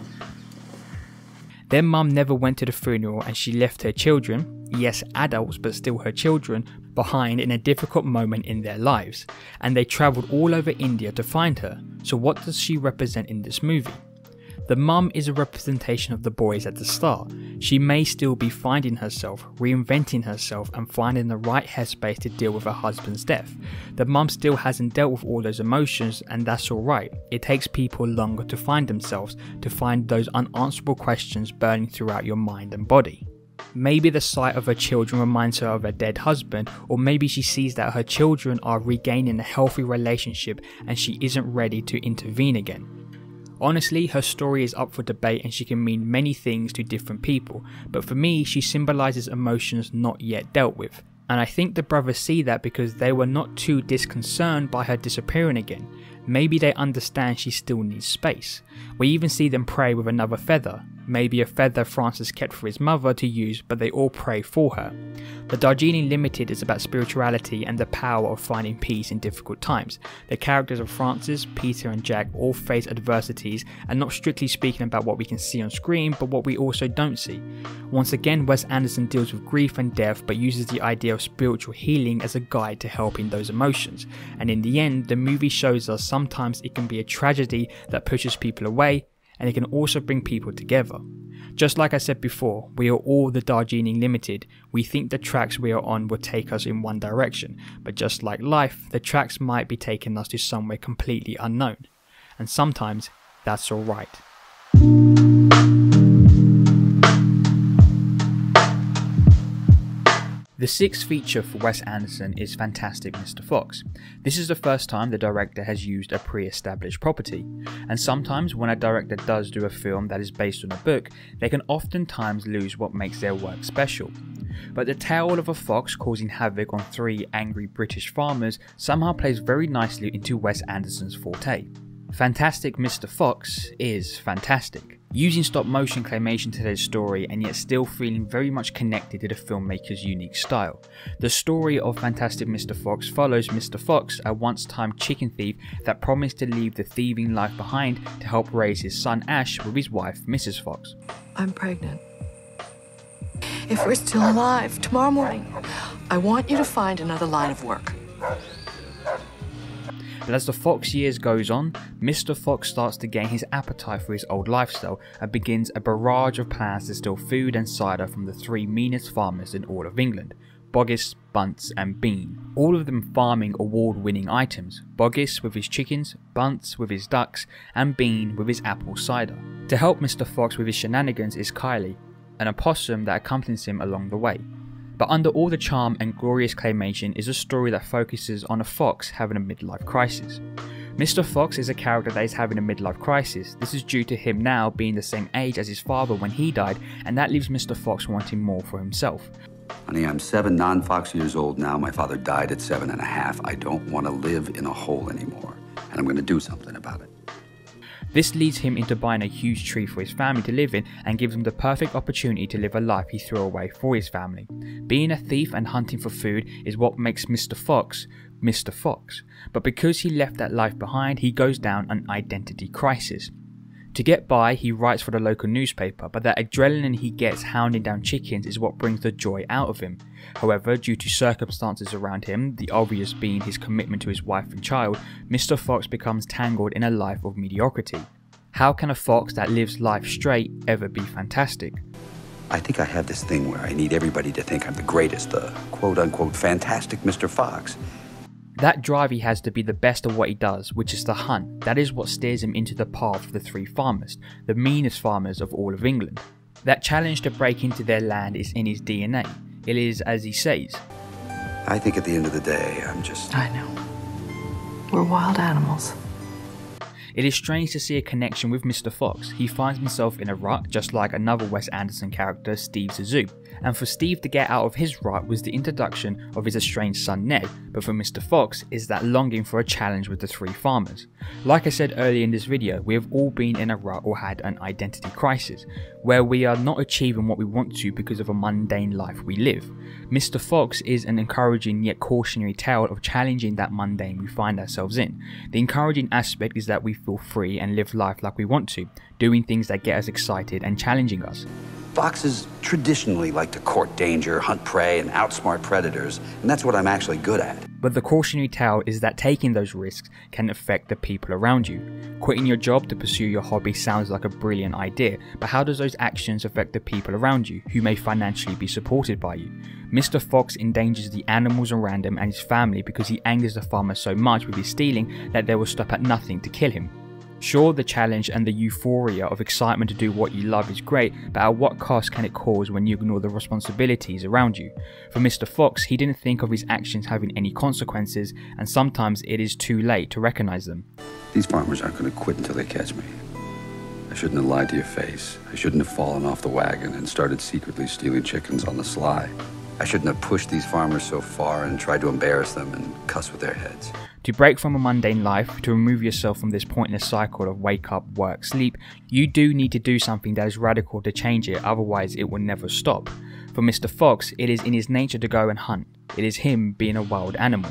Their mum never went to the funeral and she left her children, yes adults but still her children, behind in a difficult moment in their lives, and they travelled all over India to find her. So what does she represent in this movie? The mum is a representation of the boys at the start. She may still be finding herself, reinventing herself and finding the right headspace to deal with her husband's death. The mum still hasn't dealt with all those emotions, and that's alright. It takes people longer to find themselves, to find those unanswerable questions burning throughout your mind and body. Maybe the sight of her children reminds her of her dead husband, or maybe she sees that her children are regaining a healthy relationship and she isn't ready to intervene again. Honestly, her story is up for debate and she can mean many things to different people, but for me she symbolises emotions not yet dealt with. And I think the brothers see that because they were not too disconcerted by her disappearing again. Maybe they understand she still needs space. We even see them pray with another feather, maybe a feather Francis kept for his mother to use, but they all pray for her. The Darjeeling Limited is about spirituality and the power of finding peace in difficult times. The characters of Francis, Peter and Jack all face adversities, and not strictly speaking about what we can see on screen, but what we also don't see. Once again, Wes Anderson deals with grief and death, but uses the idea of spiritual healing as a guide to helping those emotions. And in the end, the movie shows us sometimes it can be a tragedy that pushes people away, and it can also bring people together. Just like I said before, we are all the Darjeeling Limited. We think the tracks we are on will take us in one direction, but just like life, the tracks might be taking us to somewhere completely unknown. And sometimes that's alright. The sixth feature for Wes Anderson is Fantastic Mr. Fox. This is the first time the director has used a pre-established property, and sometimes when a director does do a film that is based on a book, they can oftentimes lose what makes their work special. But the tale of a fox causing havoc on 3 angry British farmers somehow plays very nicely into Wes Anderson's forte. Fantastic Mr. Fox is fantastic, using stop motion claymation to tell his story and yet still feeling very much connected to the filmmaker's unique style. The story of Fantastic Mr. Fox follows Mr. Fox, a once-time chicken thief that promised to leave the thieving life behind to help raise his son Ash with his wife Mrs. Fox. I'm pregnant. If we're still alive tomorrow morning, I want you to find another line of work. But as the Fox years goes on, Mr. Fox starts to gain his appetite for his old lifestyle and begins a barrage of plans to steal food and cider from the 3 meanest farmers in all of England: Boggis, Bunce and Bean, all of them farming award-winning items, Boggis with his chickens, Bunce with his ducks and Bean with his apple cider. To help Mr. Fox with his shenanigans is Kylie, an opossum that accompanies him along the way. But under all the charm and glorious claymation is a story that focuses on a fox having a midlife crisis. Mr. Fox is a character that is having a midlife crisis. This is due to him now being the same age as his father when he died, and that leaves Mr. Fox wanting more for himself. Honey, I'm 7 non-Fox years old now. My father died at 7.5. I don't want to live in a hole anymore, and I'm going to do something about it. This leads him into buying a huge tree for his family to live in and gives him the perfect opportunity to live a life he threw away for his family. Being a thief and hunting for food is what makes Mr. Fox, Mr. Fox. But because he left that life behind, he goes down an identity crisis. To get by, he writes for the local newspaper, but that adrenaline he gets hounding down chickens is what brings the joy out of him. However, due to circumstances around him, the obvious being his commitment to his wife and child, Mr. Fox becomes tangled in a life of mediocrity. How can a fox that lives life straight ever be fantastic? I think I have this thing where I need everybody to think I'm the greatest, the quote-unquote fantastic Mr. Fox. That drive he has to be the best of what he does, which is to hunt. That is what steers him into the path of the 3 farmers, the meanest farmers of all of England. That challenge to break into their land is in his DNA. It is as he says. I think at the end of the day, I'm just... I know. We're wild animals. It is strange to see a connection with Mr. Fox. He finds himself in a rut just like another Wes Anderson character, Steve Sizzou. And for Steve to get out of his rut was the introduction of his estranged son Ned, but for Mr. Fox is that longing for a challenge with the 3 farmers. Like I said earlier in this video, we have all been in a rut or had an identity crisis, where we are not achieving what we want to because of a mundane life we live. Mr. Fox is an encouraging yet cautionary tale of challenging that mundane we find ourselves in. The encouraging aspect is that we feel free and live life like we want to, doing things that get us excited and challenging us. Foxes traditionally like to court danger, hunt prey, and outsmart predators, and that's what I'm actually good at. But the cautionary tale is that taking those risks can affect the people around you. Quitting your job to pursue your hobby sounds like a brilliant idea, but how does those actions affect the people around you, who may financially be supported by you? Mr. Fox endangers the animals around him and his family because he angers the farmers so much with his stealing that they will stop at nothing to kill him. Sure, the challenge and the euphoria of excitement to do what you love is great, but at what cost can it cause when you ignore the responsibilities around you? For Mr. Fox, he didn't think of his actions having any consequences, and sometimes it is too late to recognize them. These farmers aren't going to quit until they catch me. shouldn't have lied to your face. I shouldn't have fallen off the wagon and started secretly stealing chickens on the sly. I shouldn't have pushed these farmers so far and tried to embarrass them and cuss with their heads. To break from a mundane life, to remove yourself from this pointless cycle of wake up, work, sleep, you do need to do something that is radical to change it, otherwise it will never stop. For Mr. Fox, it is in his nature to go and hunt. It is him being a wild animal.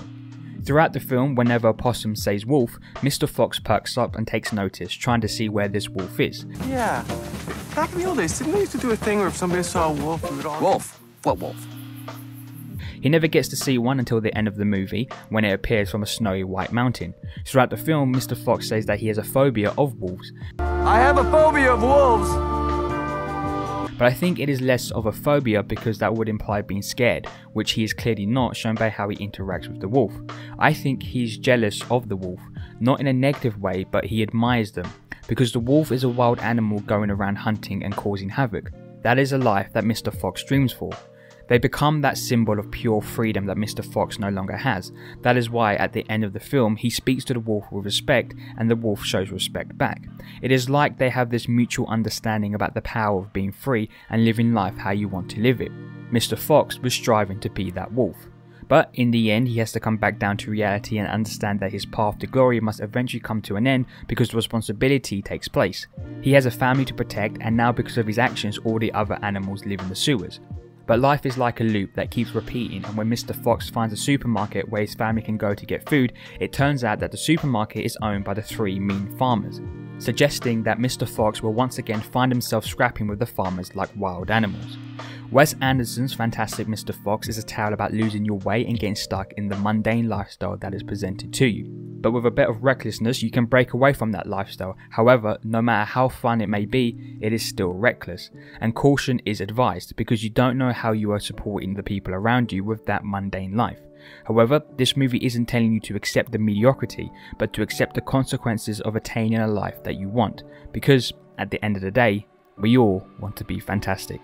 Throughout the film, whenever a possum says wolf, Mr. Fox perks up and takes notice, trying to see where this wolf is. Yeah. Back in the old days, didn't they used to do a thing where if somebody saw a wolf, we would all... Wolf? What wolf? He never gets to see one until the end of the movie, when it appears from a snowy white mountain. Throughout the film, Mr. Fox says that he has a phobia of wolves. I have a phobia of wolves! But I think it is less of a phobia because that would imply being scared, which he is clearly not, shown by how he interacts with the wolf. I think he's jealous of the wolf, not in a negative way, but he admires them, because the wolf is a wild animal going around hunting and causing havoc. That is a life that Mr. Fox dreams for. They become that symbol of pure freedom that Mr. Fox no longer has. That is why at the end of the film he speaks to the wolf with respect and the wolf shows respect back. It is like they have this mutual understanding about the power of being free and living life how you want to live it. Mr. Fox was striving to be that wolf. But in the end he has to come back down to reality and understand that his path to glory must eventually come to an end because the responsibility takes place. He has a family to protect, and now because of his actions all the other animals live in the sewers. But life is like a loop that keeps repeating, and when Mr. Fox finds a supermarket where his family can go to get food, it turns out that the supermarket is owned by the 3 mean farmers, suggesting that Mr. Fox will once again find himself scrapping with the farmers like wild animals. Wes Anderson's fantastic Mr. Fox is a tale about losing your way and getting stuck in the mundane lifestyle that is presented to you. But with a bit of recklessness you can break away from that lifestyle. However, no matter how fun it may be, it is still reckless. And caution is advised because you don't know how you are supporting the people around you with that mundane life. However, this movie isn't telling you to accept the mediocrity, but to accept the consequences of attaining a life that you want. Because, at the end of the day, we all want to be fantastic.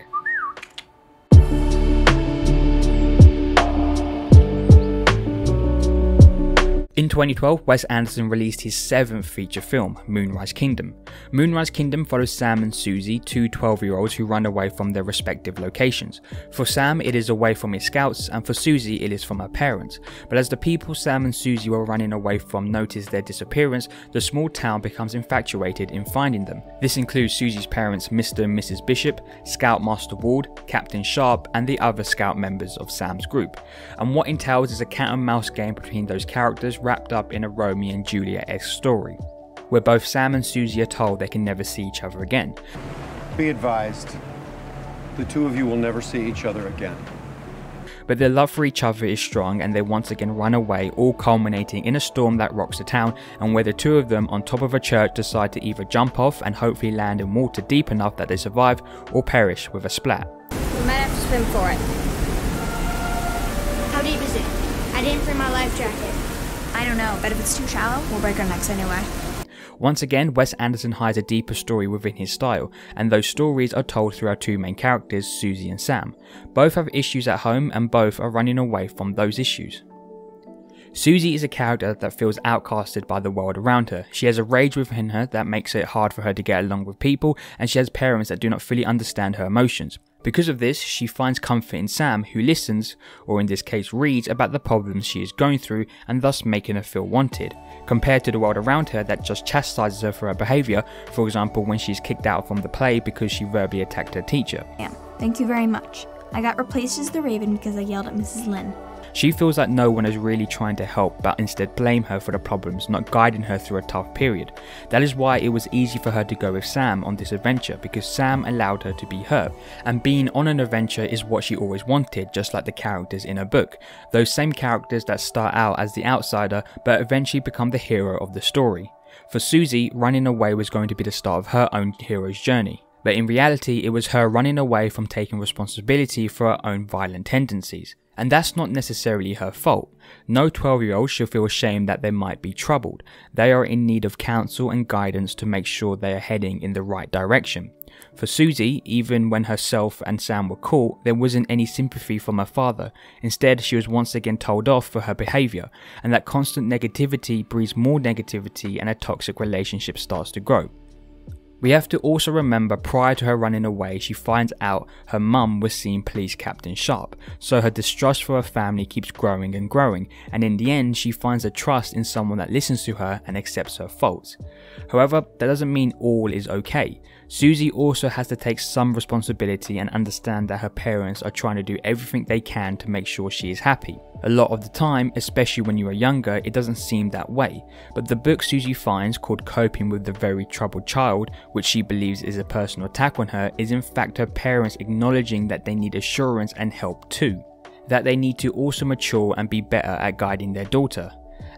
In 2012, Wes Anderson released his 7th feature film, Moonrise Kingdom. Moonrise Kingdom follows Sam and Sizzou, 2 12-year-olds who run away from their respective locations. For Sam, it is away from his scouts, and for Sizzou, it is from her parents. But as the people Sam and Sizzou are running away from notice their disappearance, the small town becomes infatuated in finding them. This includes Sizzou's parents, Mr. and Mrs. Bishop, Scoutmaster Ward, Captain Sharp, and the other scout members of Sam's group. And what entails is a cat and mouse game between those characters wrapped up in a Romeo and Juliet-esque story, where both Sam and Sizzou are told they can never see each other again. Be advised, the 2 of you will never see each other again. But their love for each other is strong and they once again run away, all culminating in a storm that rocks the town, and where the 2 of them on top of a church decide to either jump off and hopefully land in water deep enough that they survive, or perish with a splat. We might have to swim for it. How deep is it? I didn't bring my life jacket. I don't know, but if it's too shallow, we'll break our necks anyway. Once again, Wes Anderson hides a deeper story within his style, and those stories are told through our 2 main characters, Sizzou and Sam. Both have issues at home and both are running away from those issues. Sizzou is a character that feels outcasted by the world around her. She has a rage within her that makes it hard for her to get along with people, and she has parents that do not fully understand her emotions. Because of this, she finds comfort in Sam, who listens, or in this case reads, about the problems she is going through and thus making her feel wanted, compared to the world around her that just chastises her for her behaviour, for example when she's kicked out from the play because she verbally attacked her teacher. Thank you very much. I got replaced as the Raven because I yelled at Mrs. Lynn. She feels like no one is really trying to help, but instead blame her for the problems, not guiding her through a tough period. That is why it was easy for her to go with Sam on this adventure, because Sam allowed her to be her, and being on an adventure is what she always wanted, just like the characters in her book. Those same characters that start out as the outsider, but eventually become the hero of the story. For Sizzou, running away was going to be the start of her own hero's journey. But in reality, it was her running away from taking responsibility for her own violent tendencies. And that's not necessarily her fault. No 12-year-old should feel ashamed that they might be troubled. They are in need of counsel and guidance to make sure they are heading in the right direction. For Sizzou, even when herself and Sam were caught, there wasn't any sympathy from her father. Instead, she was once again told off for her behaviour, and that constant negativity breeds more negativity and a toxic relationship starts to grow. We have to also remember prior to her running away, she finds out her mum was seeing Police Captain Sharp, so her distrust for her family keeps growing and growing, and in the end she finds a trust in someone that listens to her and accepts her faults. However, that doesn't mean all is okay. Sizzou also has to take some responsibility and understand that her parents are trying to do everything they can to make sure she is happy. A lot of the time, especially when you are younger, it doesn't seem that way, but the book Sizzou finds called Coping with the Very Troubled Child, which she believes is a personal attack on her, is in fact her parents acknowledging that they need assurance and help too, that they need to also mature and be better at guiding their daughter.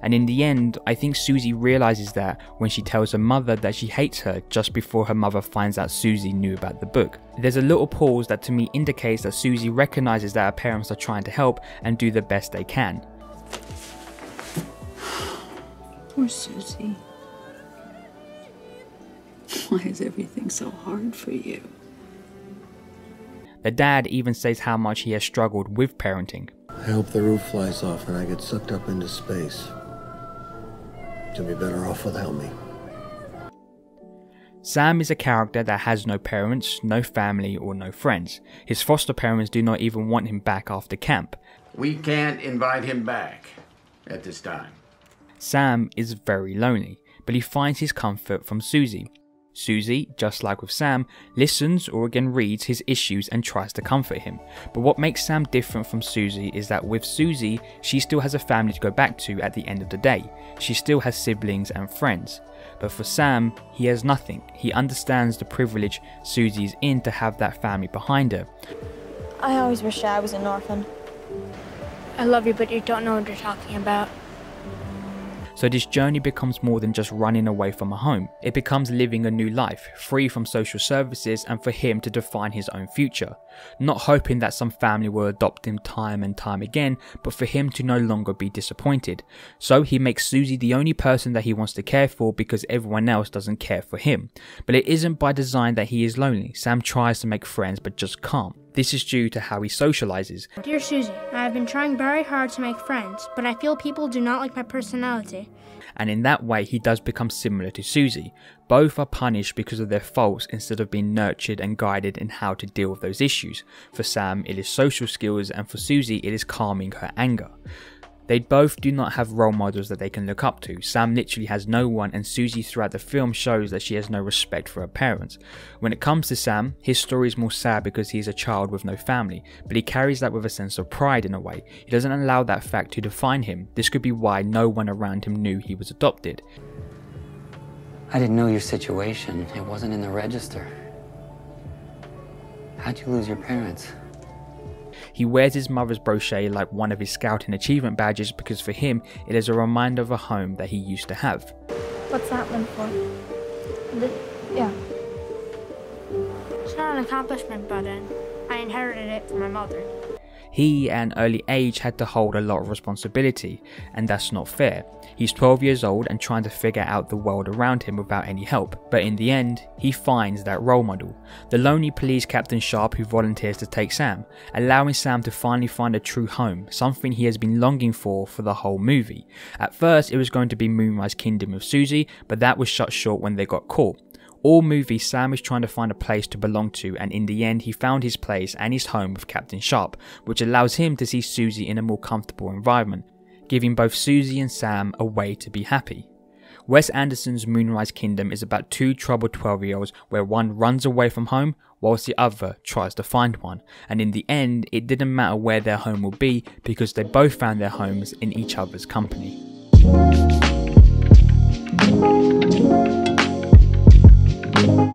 And in the end, I think Sizzou realizes that when she tells her mother that she hates her just before her mother finds out Sizzou knew about the book. There's a little pause that to me indicates that Sizzou recognizes that her parents are trying to help and do the best they can. Poor Sizzou. Why is everything so hard for you? The dad even says how much he has struggled with parenting. I hope the roof flies off and I get sucked up into space. You'll be better off without me. Sam is a character that has no parents, no family or no friends. His foster parents do not even want him back after camp. We can't invite him back at this time. Sam is very lonely, but he finds his comfort from Sizzou. Sizzou, just like with Sam, listens or again reads his issues and tries to comfort him. But what makes Sam different from Sizzou is that with Sizzou, she still has a family to go back to at the end of the day. She still has siblings and friends. But for Sam, he has nothing. He understands the privilege Sizzou's in to have that family behind her. I always wish I was an orphan. I love you, but you don't know what you're talking about. So this journey becomes more than just running away from a home. It becomes living a new life, free from social services and for him to define his own future. Not hoping that some family will adopt him time and time again, but for him to no longer be disappointed. So he makes Sizzou the only person that he wants to care for because everyone else doesn't care for him. But it isn't by design that he is lonely. Sam tries to make friends but just can't. This is due to how he socializes. Dear Sizzou, I have been trying very hard to make friends, but I feel people do not like my personality. And in that way he does become similar to Sizzou. Both are punished because of their faults instead of being nurtured and guided in how to deal with those issues. For Sam it is social skills and for Sizzou it is calming her anger. They both do not have role models that they can look up to. Sam literally has no one and Sizzou throughout the film shows that she has no respect for her parents. When it comes to Sam, his story is more sad because he is a child with no family, but he carries that with a sense of pride in a way. He doesn't allow that fact to define him. This could be why no one around him knew he was adopted. I didn't know your situation. It wasn't in the register. How'd you lose your parents? He wears his mother's brochure like one of his scouting achievement badges because for him it is a reminder of a home that he used to have. What's that one for? Yeah. It's not an accomplishment button. I inherited it from my mother. He at an early age had to hold a lot of responsibility, and that's not fair. He's 12 years old and trying to figure out the world around him without any help, but in the end, he finds that role model. The lonely police Captain Sharp who volunteers to take Sam, allowing Sam to finally find a true home, something he has been longing for the whole movie. At first it was going to be Moonrise Kingdom with Sizzou, but that was shut short when they got caught. All movie, Sam is trying to find a place to belong to, and in the end he found his place and his home with Captain Sharp, which allows him to see Sizzou in a more comfortable environment, giving both Sizzou and Sam a way to be happy. Wes Anderson's Moonrise Kingdom is about two troubled 12-year-olds where one runs away from home whilst the other tries to find one, and in the end it didn't matter where their home will be because they both found their homes in each other's company.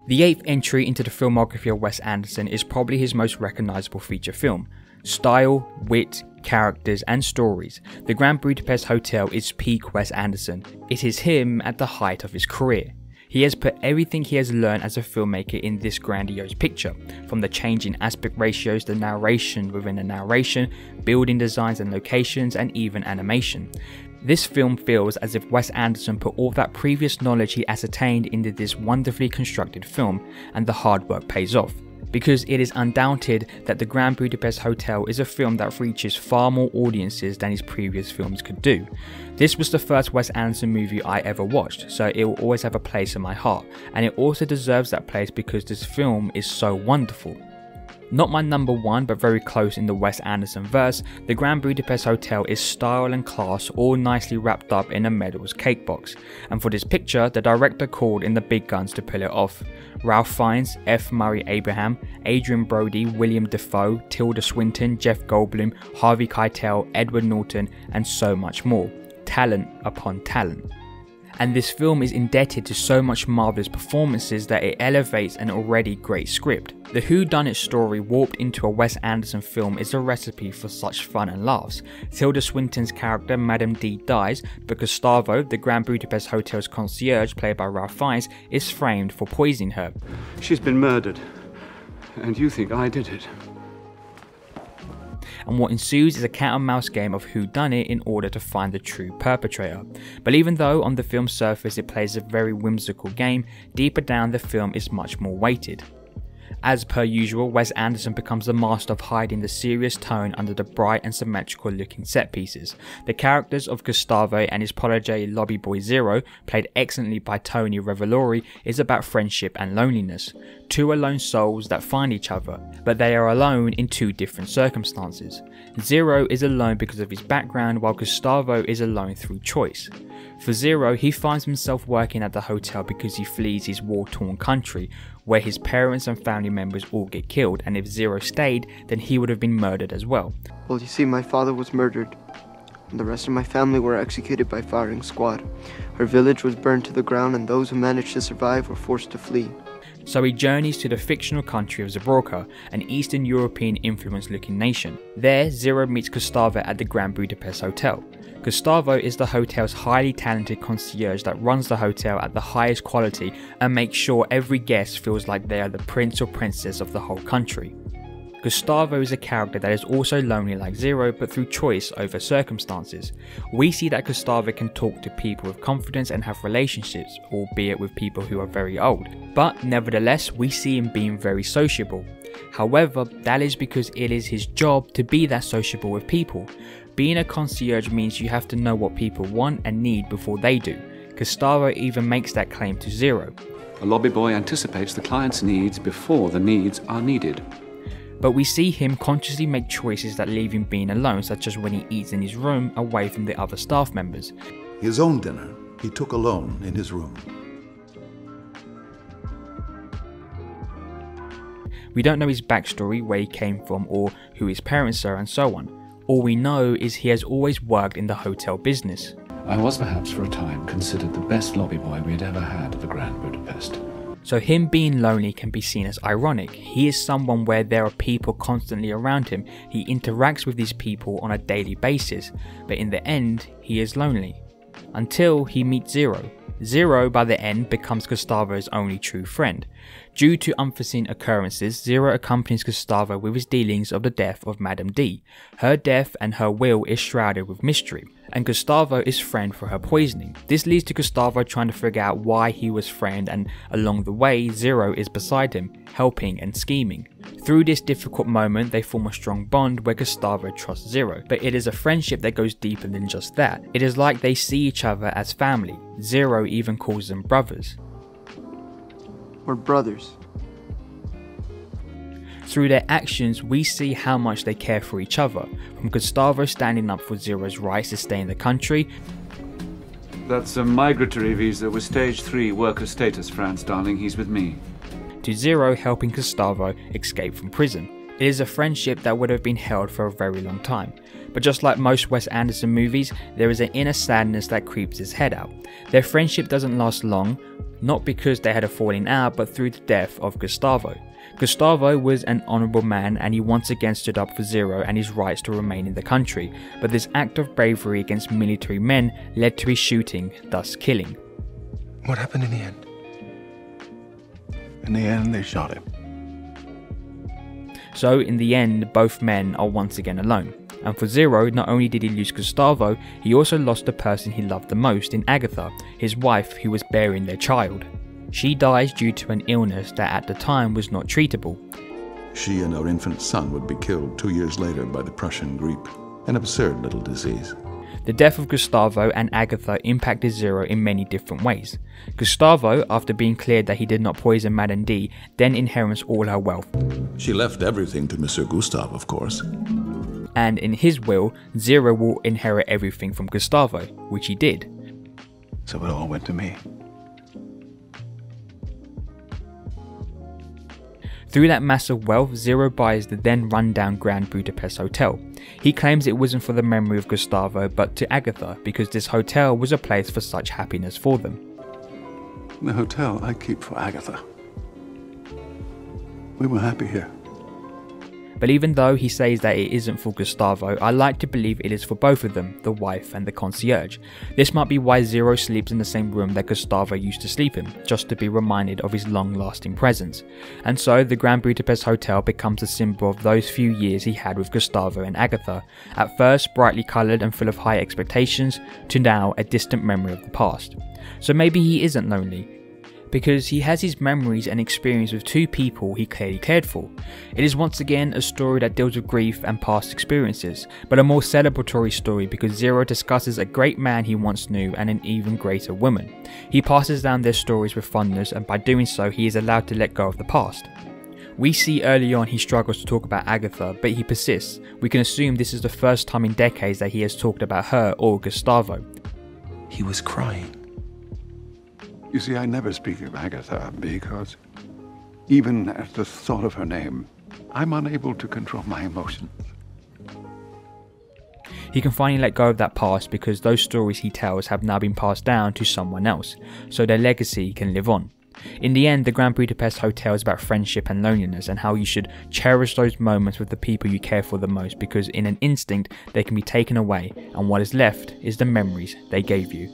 The 8th entry into the filmography of Wes Anderson is probably his most recognisable feature film. Style, wit, characters and stories, the Grand Budapest Hotel is peak Wes Anderson. It is him at the height of his career. He has put everything he has learned as a filmmaker in this grandiose picture, from the change in aspect ratios, the narration within a narration, building designs and locations, and even animation. This film feels as if Wes Anderson put all that previous knowledge he ascertained into this wonderfully constructed film, and the hard work pays off. because it is undoubted that the Grand Budapest Hotel is a film that reaches far more audiences than his previous films could do. This was the first Wes Anderson movie I ever watched, so it will always have a place in my heart, and it also deserves that place because this film is so wonderful. Not my number one, but very close in the Wes Anderson verse, the Grand Budapest Hotel is style and class all nicely wrapped up in a medals cake box, and for this picture the director called in the big guns to pull it off. Ralph Fiennes, F. Murray Abraham, Adrian Brody, William Dafoe, Tilda Swinton, Jeff Goldblum, Harvey Keitel, Edward Norton, and so much more. Talent upon talent. And this film is indebted to so much marvellous performances that it elevates an already great script. The whodunit story warped into a Wes Anderson film is a recipe for such fun and laughs. Tilda Swinton's character, Madame D, dies, but Gustavo, the Grand Budapest Hotel's concierge played by Ralph Fiennes, is framed for poisoning her. She's been murdered, and you think I did it. And what ensues is a cat and mouse game of whodunit in order to find the true perpetrator. But even though on the film's surface it plays a very whimsical game, deeper down the film is much more weighted. As per usual, Wes Anderson becomes the master of hiding the serious tone under the bright and symmetrical looking set pieces. The characters of Gustavo and his protege lobby boy Zero, played excellently by Tony Revolori, is about friendship and loneliness. Two alone souls that find each other, but they are alone in two different circumstances. Zero is alone because of his background, while Gustavo is alone through choice. For Zero, he finds himself working at the hotel because he flees his war-torn country, where his parents and family members all get killed, and if Zero stayed, then he would have been murdered as well. Well, you see, my father was murdered, and the rest of my family were executed by firing squad. Our village was burned to the ground, and those who managed to survive were forced to flee. So he journeys to the fictional country of Zabroka, an Eastern European influenced looking nation. There, Zero meets Gustavo at the Grand Budapest Hotel. Gustavo is the hotel's highly talented concierge that runs the hotel at the highest quality and makes sure every guest feels like they are the prince or princess of the whole country. Gustavo is a character that is also lonely like Zero, but through choice over circumstances. We see that Gustavo can talk to people with confidence and have relationships, albeit with people who are very old. But nevertheless, we see him being very sociable. However, that is because it is his job to be that sociable with people. Being a concierge means you have to know what people want and need before they do. Gustavo even makes that claim to Zero. A lobby boy anticipates the client's needs before the needs are needed. But we see him consciously make choices that leave him being alone, such as when he eats in his room away from the other staff members. His own dinner he took alone in his room. We don't know his backstory, where he came from or who his parents are and so on. All we know is he has always worked in the hotel business. I was perhaps for a time considered the best lobby boy we had ever had at the Grand Budapest. So him being lonely can be seen as ironic. He is someone where there are people constantly around him. He interacts with these people on a daily basis, but in the end, he is lonely. Until he meets Zero. Zero, by the end, becomes Gustavo's only true friend. Due to unforeseen occurrences, Zero accompanies Gustavo with his dealings of the death of Madame D. Her death and her will is shrouded with mystery, and Gustavo is framed for her poisoning. This leads to Gustavo trying to figure out why he was framed, and along the way, Zero is beside him, helping and scheming. Through this difficult moment, they form a strong bond where Gustavo trusts Zero, but it is a friendship that goes deeper than just that. It is like they see each other as family. Zero even calls them brothers. We're brothers. Through their actions, we see how much they care for each other, from Gustavo standing up for Zero's rights to stay in the country. That's a migratory visa with stage 3 worker status, Franz, darling. He's with me. To Zero helping Gustavo escape from prison. It is a friendship that would have been held for a very long time. But just like most Wes Anderson movies, there is an inner sadness that creeps his head out. Their friendship doesn't last long, not because they had a falling out, but through the death of Gustavo. Gustavo was an honourable man, and he once again stood up for Zero and his rights to remain in the country, but this act of bravery against military men led to his shooting, thus killing. What happened in the end? In the end, they shot him. So in the end, both men are once again alone. And for Zero, not only did he lose Gustavo, he also lost the person he loved the most in Agatha, his wife who was bearing their child. She dies due to an illness that at the time was not treatable. She and our infant son would be killed 2 years later by the Prussian grippe, an absurd little disease. The death of Gustavo and Agatha impacted Zero in many different ways. Gustavo, after being cleared that he did not poison Madame D, then inherits all her wealth. She left everything to Monsieur Gustave, of course. And in his will, Zero will inherit everything from Gustavo, which he did. So it all went to me. Through that massive wealth, Zero buys the then run-down Grand Budapest Hotel. He claims it wasn't for the memory of Gustavo, but to Agatha, because this hotel was a place for such happiness for them. The hotel I keep for Agatha. We were happy here. But even though he says that it isn't for Gustavo, I like to believe it is for both of them, the wife and the concierge. This might be why Zero sleeps in the same room that Gustavo used to sleep in, just to be reminded of his long-lasting presence. And so the Grand Budapest Hotel becomes a symbol of those few years he had with Gustavo and Agatha, at first brightly coloured and full of high expectations, to now a distant memory of the past. So maybe he isn't lonely, because he has his memories and experience with two people he clearly cared for. It is once again a story that deals with grief and past experiences, but a more celebratory story because Zero discusses a great man he once knew and an even greater woman. He passes down their stories with fondness, and by doing so he is allowed to let go of the past. We see early on he struggles to talk about Agatha, but he persists. We can assume this is the first time in decades that he has talked about her or Gustavo. He was crying. You see, I never speak of Agatha because, even at the thought of her name, I'm unable to control my emotions. He can finally let go of that past because those stories he tells have now been passed down to someone else, so their legacy can live on. In the end, the Grand Budapest Hotel is about friendship and loneliness, and how you should cherish those moments with the people you care for the most, because in an instant they can be taken away, and what is left is the memories they gave you.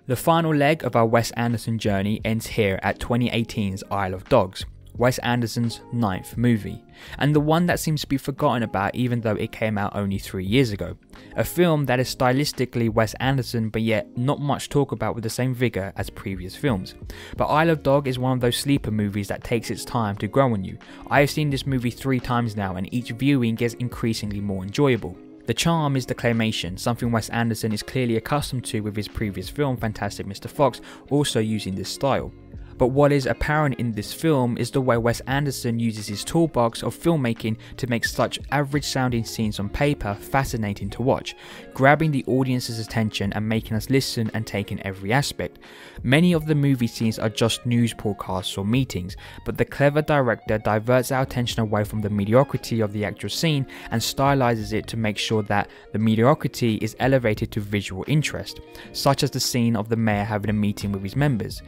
The final leg of our Wes Anderson journey ends here at 2018's Isle of Dogs, Wes Anderson's 9th movie, and the one that seems to be forgotten about even though it came out only 3 years ago. A film that is stylistically Wes Anderson but yet not much talk about with the same vigour as previous films. But Isle of Dog is one of those sleeper movies that takes its time to grow on you. I have seen this movie 3 times now, and each viewing gets increasingly more enjoyable. The charm is the claymation, something Wes Anderson is clearly accustomed to with his previous film Fantastic Mr. Fox, also using this style. But what is apparent in this film is the way Wes Anderson uses his toolbox of filmmaking to make such average sounding scenes on paper fascinating to watch, grabbing the audience's attention and making us listen and take in every aspect. Many of the movie scenes are just news broadcasts or meetings, but the clever director diverts our attention away from the mediocrity of the actual scene and stylizes it to make sure that the mediocrity is elevated to visual interest, such as the scene of the mayor having a meeting with his members.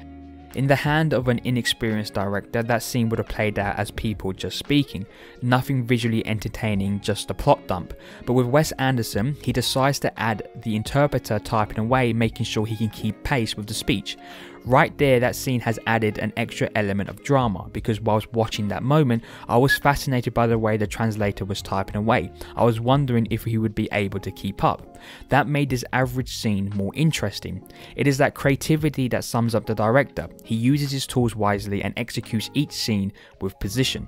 In the hand of an inexperienced director, that scene would have played out as people just speaking, nothing visually entertaining, just a plot dump. But with Wes Anderson, he decides to add the interpreter typing away, making sure he can keep pace with the speech. Right there, that scene has added an extra element of drama, because whilst watching that moment, I was fascinated by the way the translator was typing away. I was wondering if he would be able to keep up. That made this average scene more interesting. It is that creativity that sums up the director. He uses his tools wisely and executes each scene with precision.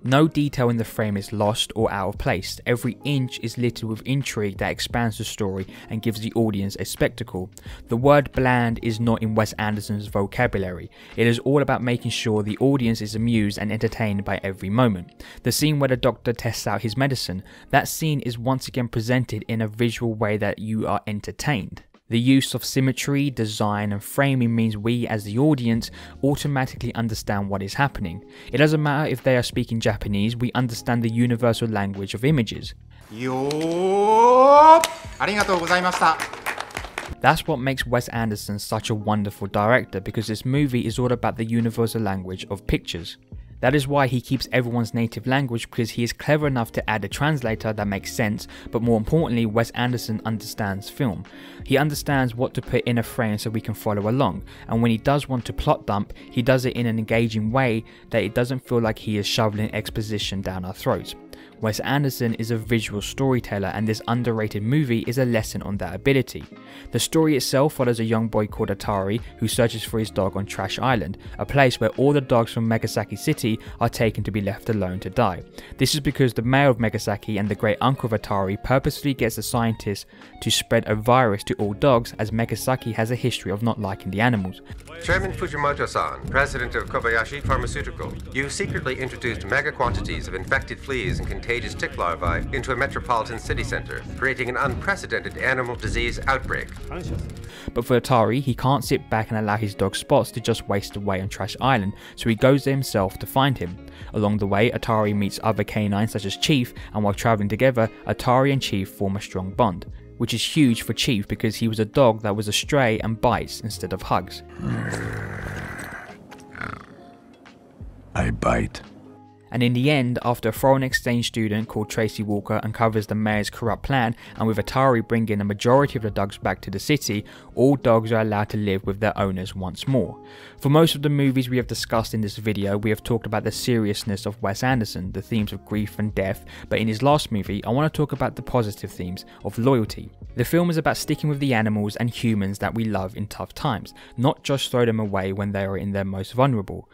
No detail in the frame is lost or out of place. Every inch is littered with intrigue that expands the story and gives the audience a spectacle. The word bland is not in Wes Anderson's vocabulary. It is all about making sure the audience is amused and entertained by every moment. The scene where the doctor tests out his medicine, that scene is once again presented in a visual way that you are entertained. The use of symmetry, design and framing means we as the audience automatically understand what is happening. It doesn't matter if they are speaking Japanese, we understand the universal language of images. That's what makes Wes Anderson such a wonderful director, because this movie is all about the universal language of pictures. That is why he keeps everyone's native language, because he is clever enough to add a translator that makes sense, but more importantly, Wes Anderson understands film. He understands what to put in a frame so we can follow along, and when he does want to plot dump, he does it in an engaging way that it doesn't feel like he is shoveling exposition down our throats. Wes Anderson is a visual storyteller, and this underrated movie is a lesson on that ability. The story itself follows a young boy called Atari who searches for his dog on Trash Island, a place where all the dogs from Megasaki City are taken to be left alone to die. This is because the mayor of Megasaki and the great uncle of Atari purposefully gets the scientists to spread a virus to all dogs, as Megasaki has a history of not liking the animals. Chairman Fujimoto-san, president of Kobayashi Pharmaceutical, you secretly introduced mega quantities of infected fleas and contagious tick larvae into a metropolitan city center, creating an unprecedented animal disease outbreak. But for Atari, he can't sit back and allow his dog Spots to just waste away on Trash Island, so he goes there himself to find him. Along the way, Atari meets other canines such as Chief, and while travelling together, Atari and Chief form a strong bond, which is huge for Chief because he was a dog that was astray and bites instead of hugs. I bite. And in the end, after a foreign exchange student called Tracy Walker uncovers the mayor's corrupt plan, and with Atari bringing a majority of the dogs back to the city, all dogs are allowed to live with their owners once more. For most of the movies we have discussed in this video, we have talked about the seriousness of Wes Anderson, the themes of grief and death, but in his last movie, I want to talk about the positive themes of loyalty. The film is about sticking with the animals and humans that we love in tough times, not just throw them away when they are in their most vulnerable.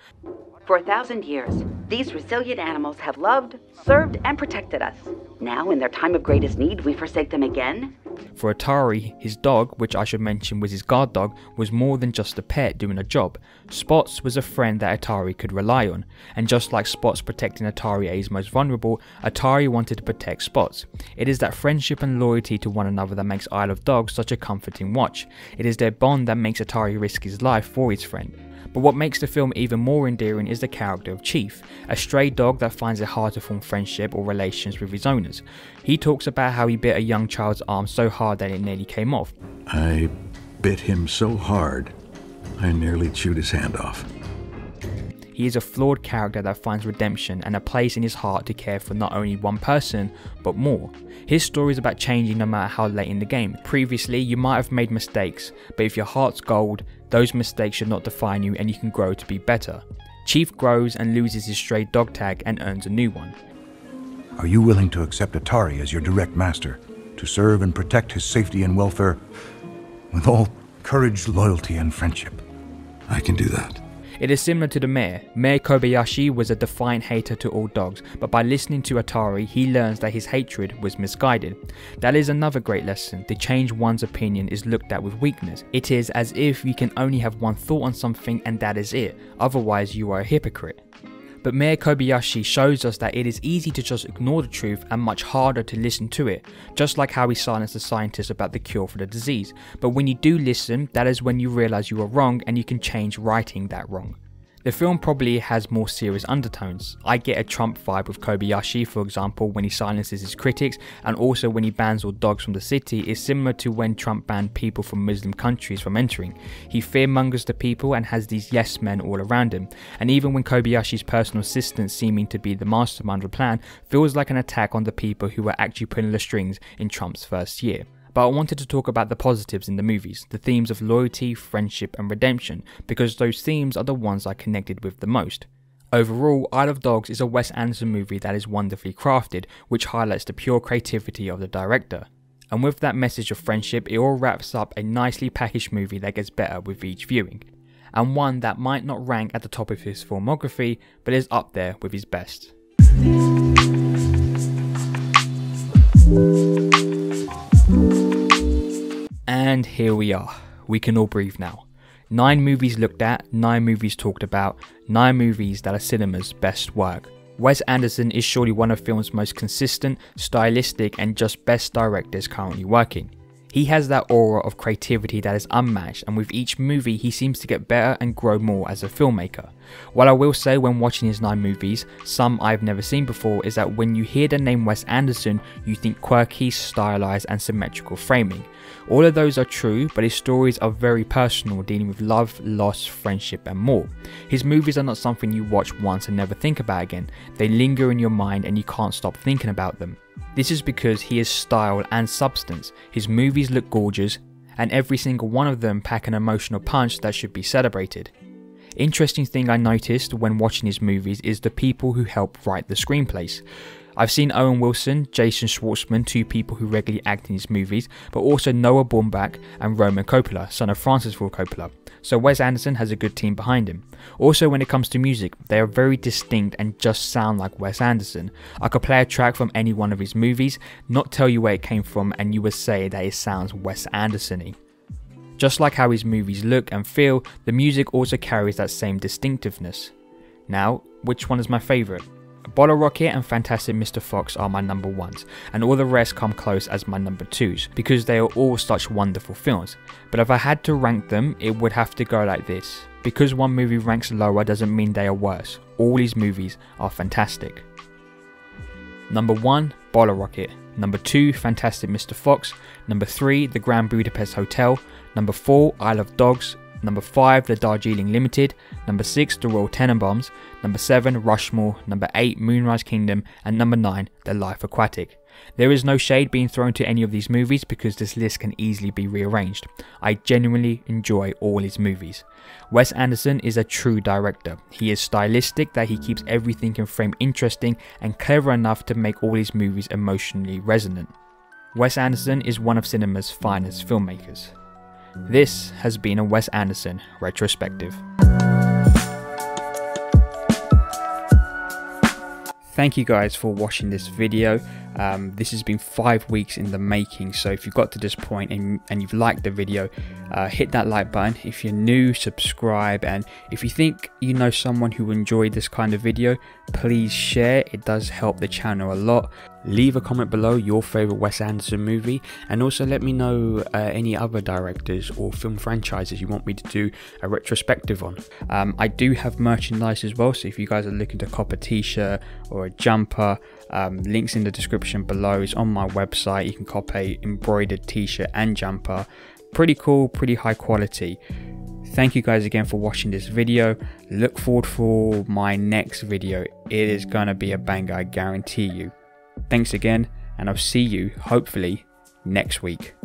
For 1,000 years, these resilient animals have loved, served, and protected us. Now, in their time of greatest need, we forsake them again? For Atari, his dog, which I should mention was his guard dog, was more than just a pet doing a job. Spots was a friend that Atari could rely on, and just like Spots protecting Atari at his most vulnerable, Atari wanted to protect Spots. It is that friendship and loyalty to one another that makes Isle of Dogs such a comforting watch. It is their bond that makes Atari risk his life for his friend. But what makes the film even more endearing is the character of Chief, a stray dog that finds it hard to form friendship or relations with his owners. He talks about how he bit a young child's arm so hard that it nearly came off. I bit him so hard, I nearly chewed his hand off. He is a flawed character that finds redemption and a place in his heart to care for not only one person, but more. His story is about changing no matter how late in the game. Previously, you might have made mistakes, but if your heart's gold, those mistakes should not define you and you can grow to be better. Chief grows and loses his stray dog tag and earns a new one. Are you willing to accept Atari as your direct master, to serve and protect his safety and welfare with all courage, loyalty, and friendship? I can do that. It is similar to the mayor. Mayor Kobayashi was a defiant hater to all dogs, but by listening to Atari, he learns that his hatred was misguided. That is another great lesson. To change one's opinion is looked at with weakness. It is as if you can only have one thought on something and that is it, otherwise you are a hypocrite. But Mayor Kobayashi shows us that it is easy to just ignore the truth and much harder to listen to it, just like how he silenced the scientists about the cure for the disease. But when you do listen, that is when you realise you are wrong and you can change righting that wrong. The film probably has more serious undertones. I get a Trump vibe with Kobayashi, for example, when he silences his critics, and also when he bans all dogs from the city is similar to when Trump banned people from Muslim countries from entering. He fearmongers the people and has these yes men all around him, and even when Kobayashi's personal assistant, seeming to be the mastermind of the plan, feels like an attack on the people who were actually pulling the strings in Trump's first year. But I wanted to talk about the positives in the movies, the themes of loyalty, friendship and redemption, because those themes are the ones I connected with the most. Overall, Isle of Dogs is a Wes Anderson movie that is wonderfully crafted, which highlights the pure creativity of the director. And with that message of friendship, it all wraps up a nicely packaged movie that gets better with each viewing. And one that might not rank at the top of his filmography, but is up there with his best. And here we are. We can all breathe now. 9 movies looked at, 9 movies talked about, 9 movies that are cinema's best work. Wes Anderson is surely one of film's most consistent, stylistic and just best directors currently working. He has that aura of creativity that is unmatched, and with each movie he seems to get better and grow more as a filmmaker. What I will say when watching his 9 movies, some I've never seen before, is that when you hear the name Wes Anderson, you think quirky, stylized and symmetrical framing. All of those are true, but his stories are very personal, dealing with love, loss, friendship and more. His movies are not something you watch once and never think about again. They linger in your mind and you can't stop thinking about them. This is because he has style and substance. His movies look gorgeous, and every single one of them pack an emotional punch that should be celebrated. Interesting thing I noticed when watching his movies is the people who help write the screenplays. I've seen Owen Wilson, Jason Schwartzman, 2 people who regularly act in his movies, but also Noah Baumbach and Roman Coppola, son of Francis Ford Coppola. So Wes Anderson has a good team behind him. Also when it comes to music, they are very distinct and just sound like Wes Anderson. I could play a track from any one of his movies, not tell you where it came from, and you would say that it sounds Wes Anderson-y. Just like how his movies look and feel, the music also carries that same distinctiveness. Now, which one is my favourite? Bottle Rocket and Fantastic Mr. Fox are my number 1s, and all the rest come close as my number 2s, because they are all such wonderful films. But if I had to rank them, it would have to go like this. Because one movie ranks lower doesn't mean they are worse. All his movies are fantastic. Number 1, Bottle Rocket. Number 2, Fantastic Mr. Fox. Number 3, The Grand Budapest Hotel. Number 4, Isle of Dogs. Number 5, The Darjeeling Limited. Number 6, The Royal Tenenbaums. Number 7, Rushmore. Number 8, Moonrise Kingdom. And number 9, The Life Aquatic. There is no shade being thrown to any of these movies because this list can easily be rearranged. I genuinely enjoy all his movies. Wes Anderson is a true director. He is stylistic that he keeps everything in frame interesting and clever enough to make all his movies emotionally resonant. Wes Anderson is one of cinema's finest filmmakers. This has been a Wes Anderson retrospective. Thank you guys for watching this video. This has been 5 weeks in the making, so if you've got to this point and you've liked the video, hit that like button. If you're new, subscribe, and if you think you know someone who enjoyed this kind of video, please share. It does help the channel a lot. Leave a comment below your favourite Wes Anderson movie, and also let me know any other directors or film franchises you want me to do a retrospective on. I do have merchandise as well, so if you guys are looking to cop a t-shirt or a jumper, links in the description below. It's on my website. You can cop a embroidered t-shirt and jumper. Pretty cool, pretty high quality. Thank you guys again for watching this video. Look forward for my next video. It is gonna be a banger, I guarantee you. Thanks again, and I'll see you hopefully next week.